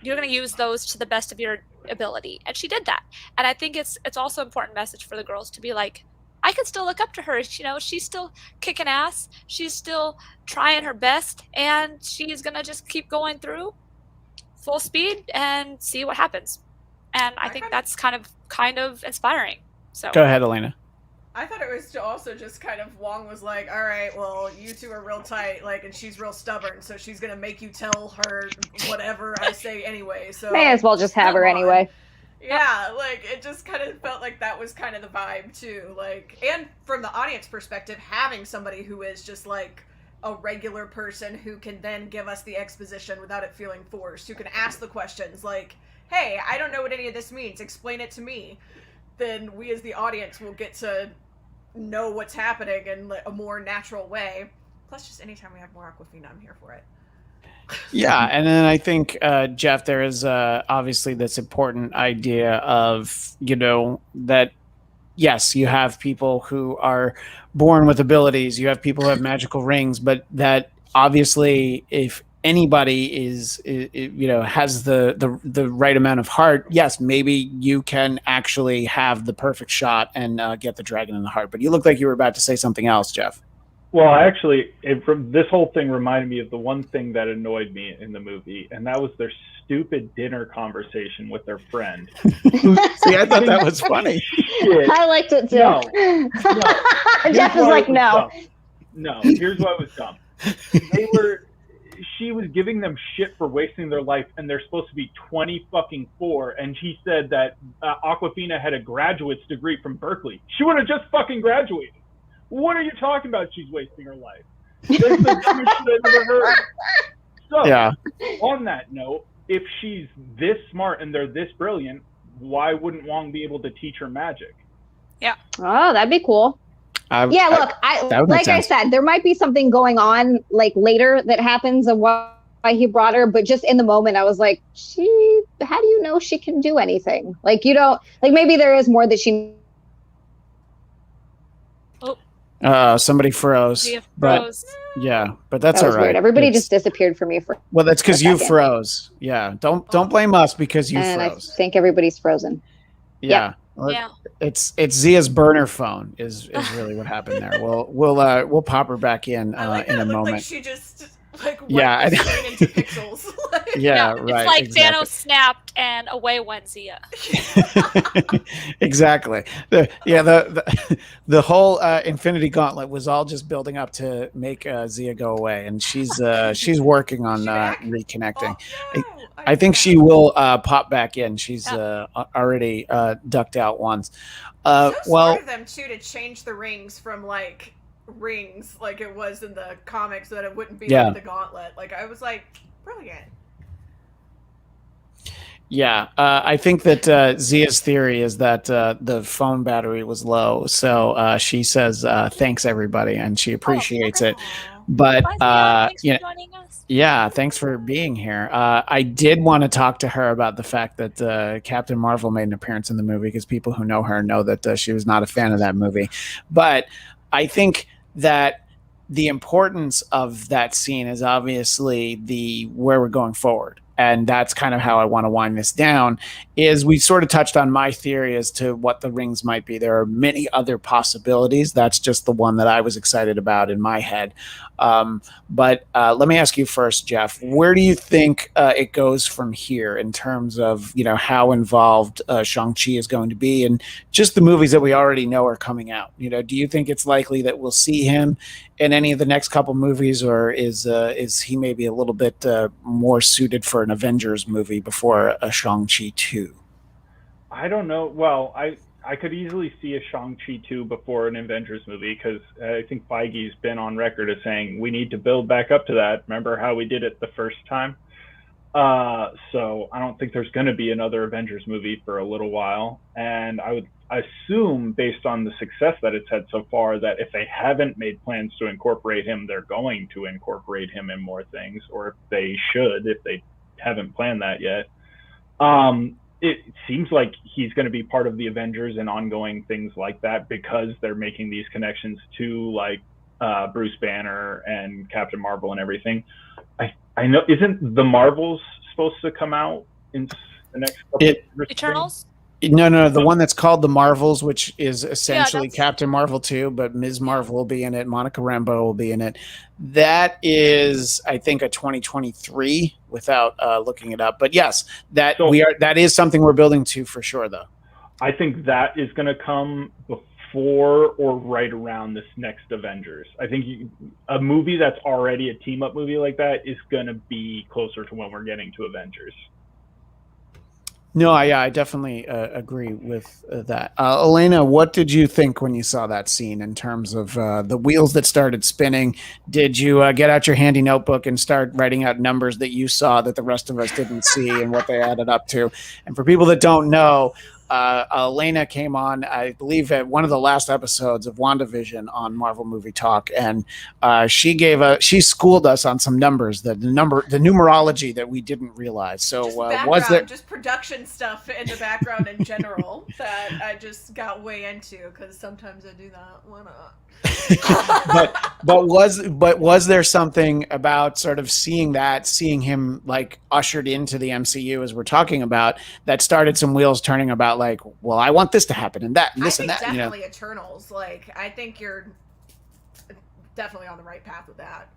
you're going to use those to the best of your ability. And she did that. And I think it's also an important message for the girls to be like, I can still look up to her. She's still kicking ass. She's still trying her best, and she's gonna just keep going through full speed and see what happens. And I think that's kind of inspiring. So go ahead, Elena. I thought it was also just kind of Wong was like, all right, well, you two are real tight, like, and she's real stubborn, so she's gonna make you tell her whatever I say anyway. So may as well just have her anyway. Yeah, like, it just kind of felt like that was kind of the vibe, too. Like, and from the audience perspective, having somebody who is just, like, a regular person who can then give us the exposition without it feeling forced, who can ask the questions, like, hey, I don't know what any of this means, explain it to me. Then we as the audience will get to know what's happening in a more natural way. Plus, just anytime we have more Awkwafina, I'm here for it. Yeah, and then I think, Jeff, there is obviously this important idea of, that, yes, you have people who are born with abilities, you have people who have magical rings, but that obviously if anybody has the right amount of heart, yes, maybe you can actually have the perfect shot and get the dragon in the heart. But you look like you were about to say something else, Jeff. Well, actually, this whole thing reminded me of the one thing that annoyed me in the movie, and that was their stupid dinner conversation with their friend. See, I thought that was funny. Shit. I liked it too. No. Jeff was like, no. No, here's why it was dumb. She was giving them shit for wasting their life, and they're supposed to be 24, and he said that Awkwafina had a graduate's degree from Berkeley. She would have just fucking graduated. What are you talking about? She's wasting her life. That's the dumbest shit I've ever heard. So, yeah. On that note, if she's this smart and they're this brilliant, why wouldn't Wong be able to teach her magic? Yeah. Oh, that'd be cool. Look, I said, there might be something going on like later that happens of why he brought her, but just in the moment, I was like, how do you know she can do anything? Like, you don't, like, maybe there is more that she. Somebody froze. But that's all right. Weird. Everybody just disappeared for me well, that's because you froze. Yeah, don't blame us because you froze. I think everybody's frozen. Yeah. Yeah. It's Zia's burner phone is really what happened there. We'll pop her back in I like in that a it looked moment. like she just Like Yeah, wipe the screen into pixels. Like, yeah, It's right. like Exactly. Thanos snapped and away went Zia. Exactly. The whole Infinity Gauntlet was all just building up to make Zia go away, and she's working is on she back? reconnecting. Oh no! I think missed she that. will pop back in. She's Yeah. already ducked out once. So smart Well, of them too to change the rings from like rings like it was in the comics, so that it wouldn't be yeah. like the gauntlet. Like I was like, brilliant. Yeah, I think that Zia's theory is that the phone battery was low, so she says thanks everybody, and she appreciates it. Aw. But Bye, Zia. Thanks for joining us. yeah, thanks for being here. I did want to talk to her about the fact that Captain Marvel made an appearance in the movie, because people who know her know that she was not a fan of that movie. But I think that the importance of that scene is obviously the where we're going forward. And that's kind of how I want to wind this down. Is we sort of touched on my theory as to what the rings might be. There are many other possibilities. That's just the one that I was excited about in my head. But let me ask you first, Jeff. Where do you think it goes from here in terms of how involved Shang-Chi is going to be, and just the movies that we already know are coming out? Do you think it's likely that we'll see him in any of the next couple movies, or is he maybe a little bit more suited for an Avengers movie before a Shang-Chi 2? I don't know. Well, I could easily see a Shang-Chi 2 before an Avengers movie, because I think Feige's been on record as saying we need to build back up to that. Remember how we did it the first time? So I don't think there's going to be another Avengers movie for a little while. And I would assume, based on the success that it's had so far, that if they haven't made plans to incorporate him, they're going to incorporate him in more things, or if they should, if they haven't planned that yet. It seems like he's going to be part of the Avengers and ongoing things like that, because they're making these connections to like Bruce Banner and Captain Marvel and everything. I know, isn't the Marvels supposed to come out in the next couple of years? Eternals? No, the one that's called The Marvels, which is essentially that's- Captain Marvel 2, but Ms. Marvel will be in it. Monica Rambeau will be in it. That is, I think, a 2023 without looking it up. But yes, that is something we're building to for sure, though. I think that is going to come before or right around this next Avengers. I think a movie that's already a team-up movie like that is going to be closer to when we're getting to Avengers. No, I definitely agree with that. Elena, what did you think when you saw that scene in terms of the wheels that started spinning? Did you get out your handy notebook and start writing out numbers that you saw that the rest of us didn't see and what they added up to? And for people that don't know, Elena came on, I believe, at one of the last episodes of WandaVision on Marvel Movie Talk, and she schooled us on some numbers, the numerology that we didn't realize. So was there just production stuff in the background in general that I just got way into, because sometimes I do that. Why not? but was there something about sort of seeing him like ushered into the MCU as we're talking about, that started some wheels turning about, like, well, I want this to happen and that and this and that? Definitely Eternals. Like, I think you're definitely on the right path with that,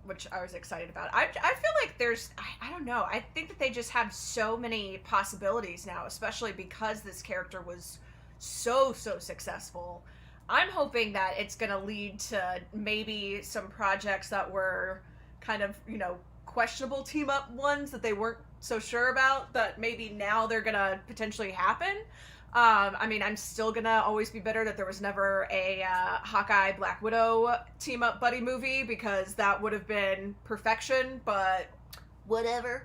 which I was excited about. I feel like there's, I don't know, I think that they just have so many possibilities now, especially because this character was so successful. I'm hoping that it's going to lead to maybe some projects that were kind of, questionable team up ones that they weren't so sure about, that maybe now they're going to potentially happen. I mean, I'm still going to always be bitter that there was never a Hawkeye Black Widow team up buddy movie, because that would have been perfection, but whatever.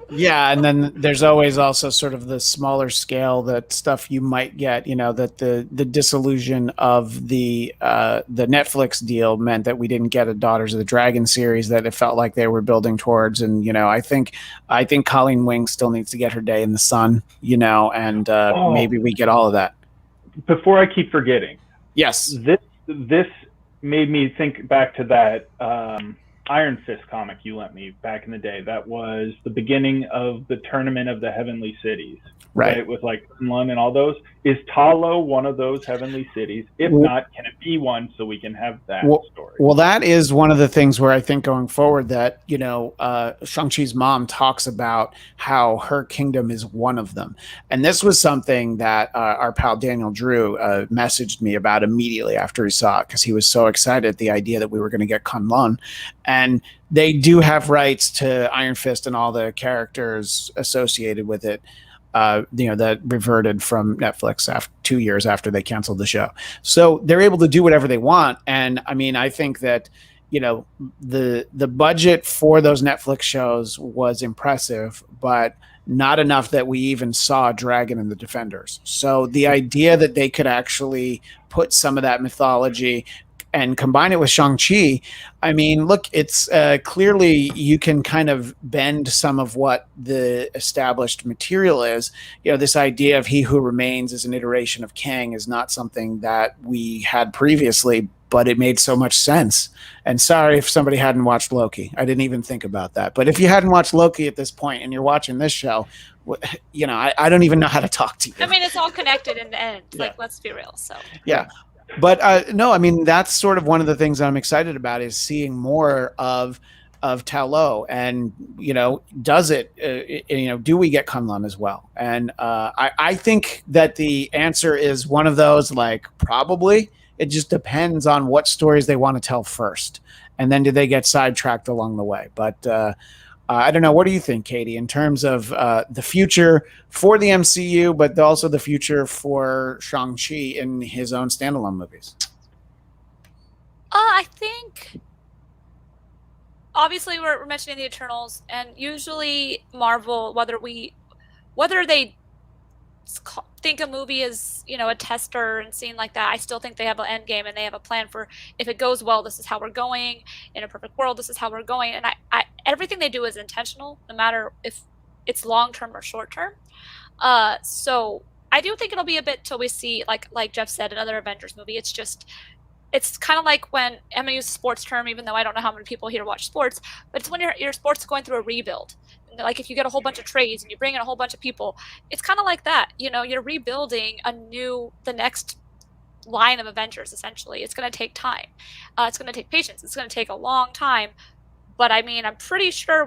Yeah, and then there's always also sort of the smaller scale, that stuff you might get, that the disillusion of the Netflix deal meant that we didn't get a Daughters of the Dragon series that it felt like they were building towards. And I think Colleen Wing still needs to get her day in the sun, and maybe we get all of that. Before I keep forgetting, yes, this made me think back to that Iron Fist comic you lent me back in the day. That was the beginning of the Tournament of the Heavenly Cities, right? With like Kunlun and all those. Is Talo one of those heavenly cities? If not, can it be one so we can have that story? Well, that is one of the things where I think going forward that, you know, Shang-Chi's mom talks about how her kingdom is one of them. And this was something that our pal Daniel Drew messaged me about immediately after he saw it, because he was so excited at the idea that we were going to get Kunlun. And they do have rights to Iron Fist and all the characters associated with it. You know, that reverted from Netflix after 2 years after they canceled the show. So they're able to do whatever they want. And I mean, I think that, you know, the budget for those Netflix shows was impressive, but not enough that we even saw Dragon and the Defenders. So the idea that they could actually put some of that mythology and combine it with Shang-Chi, I mean, look, it's clearly you can kind of bend some of what the established material is. You know, this idea of he who remains as an iteration of Kang is not something that we had previously, but it made so much sense. And sorry if somebody hadn't watched Loki. I didn't even think about that. But if you hadn't watched Loki at this point and you're watching this show, you know, I don't even know how to talk to you. I mean, it's all connected in the end. Like, let's be real. So yeah. But no, I mean, that's sort of one of the things I'm excited about is seeing more of Tao Lo, and you know, does it? You know, do we get Kunlun as well? And I think that the answer is one of those, like, probably. It just depends on what stories they want to tell first, and then do they get sidetracked along the way? But I don't know. What do you think, Katie, in terms of the future for the MCU, but also the future for Shang-Chi in his own standalone movies? I think, obviously, we're mentioning the Eternals, and usually Marvel, whether they think a movie is, you know, a tester and scene like that, I still think they have an end game and they have a plan for, if it goes well, this is how we're going. In a perfect world, this is how we're going. And I everything they do is intentional, no matter if it's long term or short term. So I do think it'll be a bit till we see, like Jeff said, another Avengers movie. It's kind of like when, I'm going to use a sports term, even though I don't know how many people here watch sports, but it's when your sports is going through a rebuild. Like if you get a whole bunch of trades and you bring in a whole bunch of people, it's kind of like that. You know, you're rebuilding the next line of Avengers, essentially. It's going to take time. It's going to take patience. It's going to take a long time. But I mean, I'm pretty sure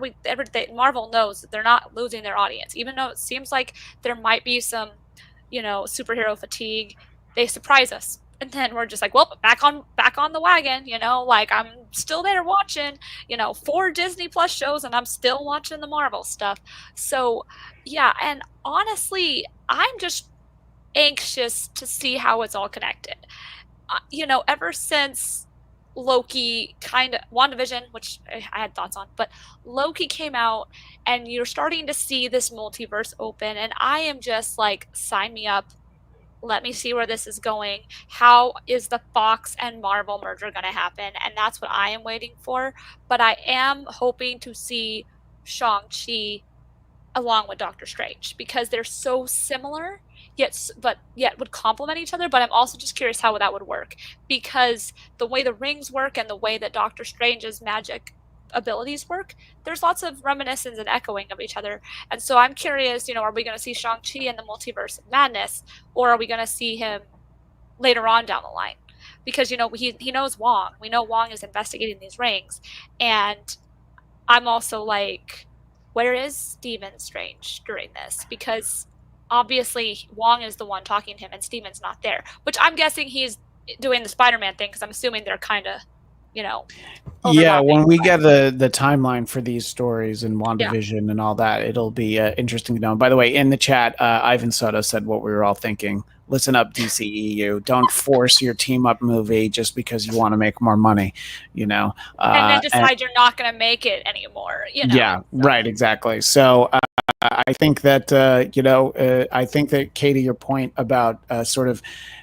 Marvel knows that they're not losing their audience, even though it seems like there might be some, you know, superhero fatigue. They surprise us. And then we're just like, well, back on the wagon, you know, like I'm still there watching, you know, 4 Disney Plus shows and I'm still watching the Marvel stuff. So, yeah, and honestly, I'm just anxious to see how it's all connected. You know, ever since Loki, WandaVision, which I had thoughts on, but Loki came out and you're starting to see this multiverse open, and I am just like, sign me up. Let me see where this is going. How is the Fox and Marvel merger going to happen? And that's what I am waiting for. But I am hoping to see Shang-Chi along with Doctor Strange, because they're so similar, yet would complement each other. But I'm also just curious how that would work, because the way the rings work and the way that Doctor Strange's magic abilities work, there's lots of reminiscence and echoing of each other. And so I'm curious, you know, are we going to see Shang-Chi in the Multiverse of Madness, or are we going to see him later on down the line? Because, you know, he knows Wong. We know Wong is investigating these rings. And I'm also like, where is Stephen Strange during this? Because obviously Wong is the one talking to him and Stephen's not there, which I'm guessing he's doing the Spider-Man thing, because I'm assuming they're kind of, you know, yeah, when we get the timeline for these stories and WandaVision and all that, it'll be interesting to know. And by the way, in the chat, Ivan Soto said what we were all thinking. Listen up, DCEU. Don't force your team up movie just because you want to make more money, you know. And then decide you're not going to make it anymore, you know. Yeah, right, exactly. So I think that, you know, I think that, Katie, your point about sort of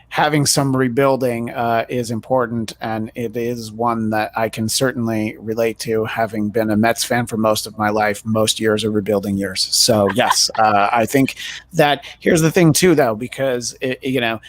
having some rebuilding is important, and it is one that I can certainly relate to, having been a Mets fan for most of my life. Most years are rebuilding years. So yes, I think that here's the thing too, though, because you know,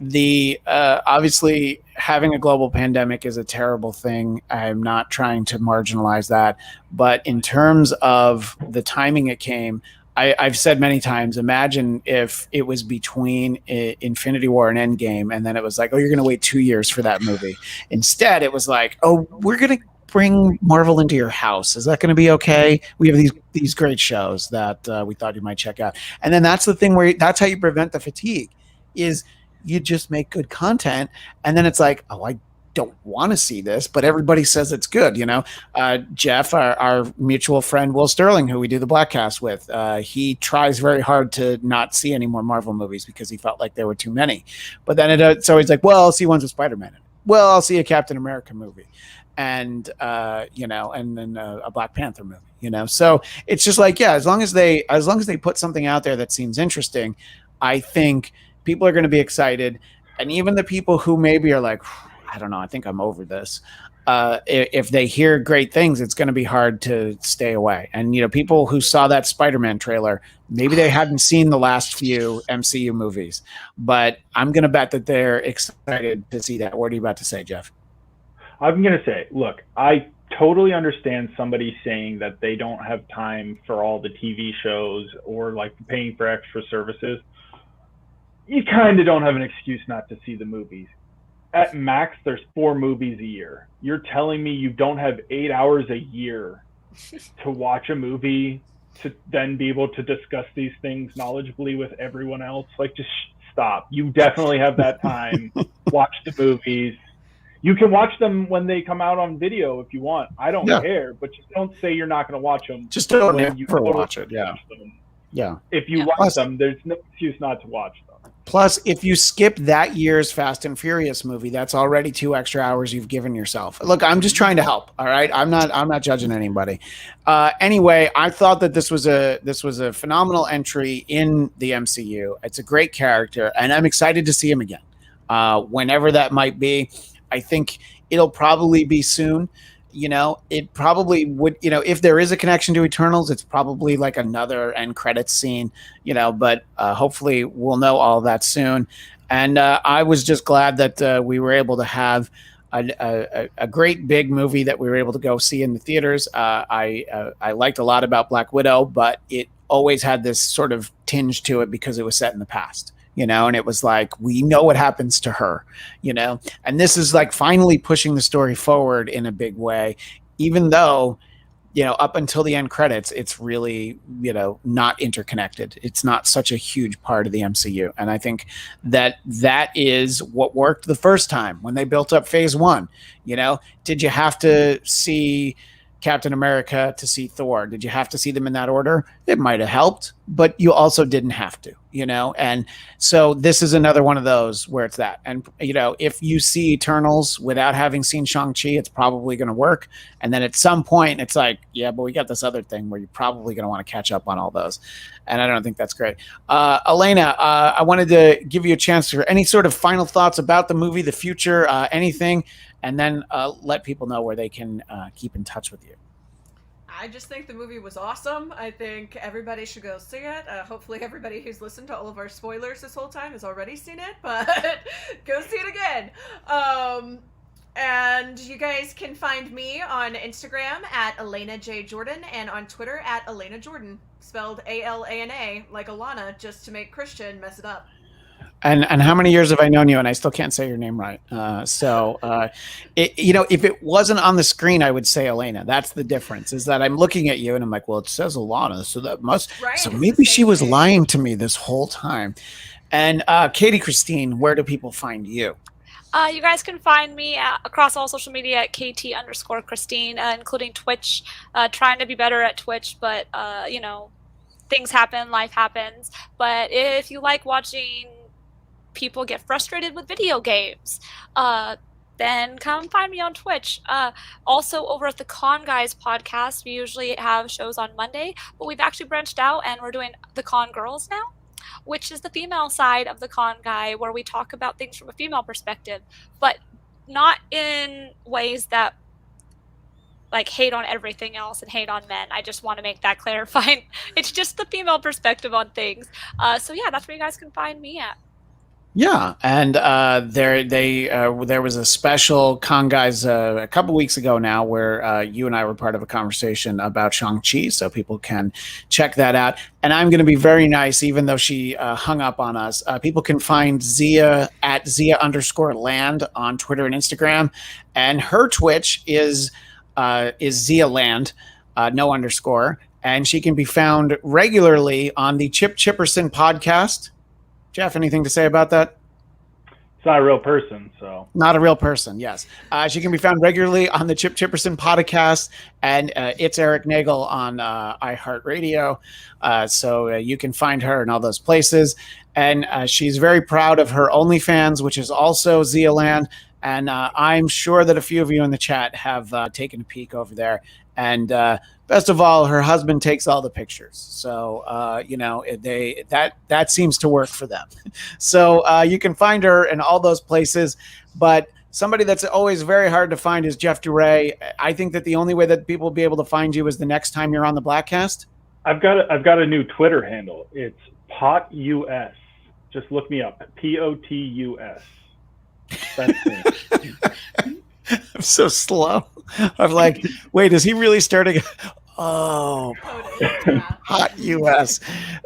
the obviously having a global pandemic is a terrible thing. I'm not trying to marginalize that, but in terms of the timing it came, I've said many times, imagine if it was between Infinity War and Endgame, and then it was like, oh, you're going to wait 2 years for that movie. Instead, it was like, oh, we're going to bring Marvel into your house. Is that going to be okay? We have these great shows that we thought you might check out, and then that's the thing where that's how you prevent the fatigue. Is you just make good content, and then it's like, oh, I don't want to see this, but everybody says it's good. Jeff, our mutual friend Will Sterling, who we do the Blackcast with, he tries very hard to not see any more Marvel movies because he felt like there were too many. But then it's always like, well, I'll see ones with Spider-Man in it. Well, I'll see a Captain America movie, and and then a Black Panther movie. So it's just like, yeah, as long as they put something out there that seems interesting, I think people are going to be excited. And even the people who maybe are like, I don't know, I think I'm over this. If they hear great things, it's going to be hard to stay away. And, people who saw that Spider-Man trailer, maybe they hadn't seen the last few MCU movies, but I'm going to bet that they're excited to see that. What are you about to say, Jeff? I'm going to say, look, I totally understand somebody saying that they don't have time for all the TV shows or like paying for extra services. You kind of don't have an excuse not to see the movies. At max, there's 4 movies a year. You're telling me you don't have 8 hours a year to watch a movie, to then be able to discuss these things knowledgeably with everyone else? Like, just stop. You definitely have that time. Watch the movies. You can watch them when they come out on video if you want. I don't care, but just don't say you're not going to watch them. Just don't ever watch it. Yeah. Yeah. If you watch them, there's no excuse not to watch them. Plus, if you skip that year's Fast and Furious movie, that's already 2 extra hours you've given yourself. Look, I'm just trying to help. All right, I'm not judging anybody. Anyway, I thought that this was a phenomenal entry in the MCU. It's a great character, and I'm excited to see him again, whenever that might be. I think it'll probably be soon. It probably would, if there is a connection to Eternals, it's probably like another end credits scene, but hopefully we'll know all that soon. And I was just glad that we were able to have a great big movie that we were able to go see in the theaters. I liked a lot about Black Widow, but it always had this sort of tinge to it because it was set in the past. And it was like, we know what happens to her, and this is like finally pushing the story forward in a big way, even though, up until the end credits, it's really, not interconnected. It's not such a huge part of the MCU. And I think that is what worked the first time when they built up phase 1. Did you have to see Captain America to see Thor? Did you have to see them in that order? It might have helped, but you also didn't have to, and so this is another one of those where it's that. And, if you see Eternals without having seen Shang-Chi, it's probably going to work. And then at some point it's like, yeah, but we got this other thing where you're probably going to want to catch up on all those. And I don't think that's great. Alana, I wanted to give you a chance for any sort of final thoughts about the movie, the future, anything, and then let people know where they can keep in touch with you. I just think the movie was awesome. I think everybody should go see it. Hopefully everybody who's listened to all of our spoilers this whole time has already seen it, but go see it again. And you guys can find me on Instagram at Alana J. Jordan and on Twitter at Alana Jordan, spelled A-L-A-N-A, like Alana, just to make Christian mess it up. And how many years have I known you, and I still can't say your name right? If it wasn't on the screen, I would say Alana. That's the difference, is that I'm looking at you and I'm like, well, it says Alana, so that must. Right, so maybe she was lying to me this whole time. And Katie Christine, where do people find you? You guys can find me across all social media at KT_Christine, including Twitch. Trying to be better at Twitch, but things happen, life happens. But if you like watching people get frustrated with video games, then come find me on Twitch. Also over at the Con Guys podcast, we usually have shows on Monday, but we've actually branched out and we're doing the Con Girls now, which is the female side of the Con Guy, where we talk about things from a female perspective, but not in ways that like hate on everything else and hate on men. I just want to make that clarifying. It's just the female perspective on things. So yeah, that's where you guys can find me at. Yeah, and there was a special Con Guys a couple weeks ago now where you and I were part of a conversation about Shang-Chi, so people can check that out. And I'm going to be very nice, even though she hung up on us. People can find Zia at Zia_land on Twitter and Instagram, and her Twitch is Zia Land, no underscore, and she can be found regularly on the Chip Chipperson podcast. Jeff, anything to say about that? It's not a real person, so. Not a real person, yes. She can be found regularly on the Chip Chipperson podcast, and it's Eric Nagel on iHeartRadio. So you can find her in all those places. And she's very proud of her OnlyFans, which is also Zealand. And I'm sure that a few of you in the chat have taken a peek over there. And best of all, her husband takes all the pictures. So, that seems to work for them. So you can find her in all those places. But somebody that's always very hard to find is Jeff Duray. I think that the only way that people will be able to find you is the next time you're on the Blackcast. I've got a new Twitter handle. It's POTUS. Just look me up. POTUS. That's me. I'm so slow. I'm like, wait, is he really starting? Oh, hot US.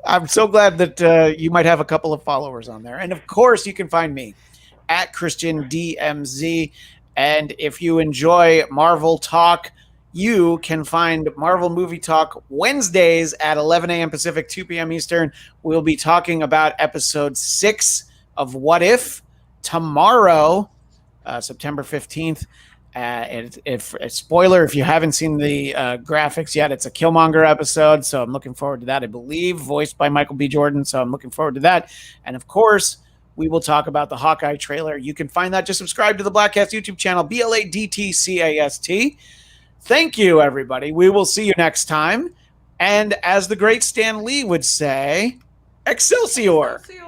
I'm so glad that you might have a couple of followers on there. And of course, you can find me at Christian DMZ. And if you enjoy Marvel Talk, you can find Marvel Movie Talk Wednesdays at 11 a.m. Pacific, 2 p.m. Eastern. We'll be talking about episode 6 of What If tomorrow, September 15th. If spoiler, if you haven't seen the graphics yet, it's a Killmonger episode, so I'm looking forward to that. I believe voiced by Michael B. Jordan, so I'm looking forward to that. And of course, we will talk about the Hawkeye trailer. You can find that. Just subscribe to the Blackcast YouTube channel, BLADTCAST. Thank you, everybody. We will see you next time. And as the great Stan Lee would say, Excelsior! Excelsior!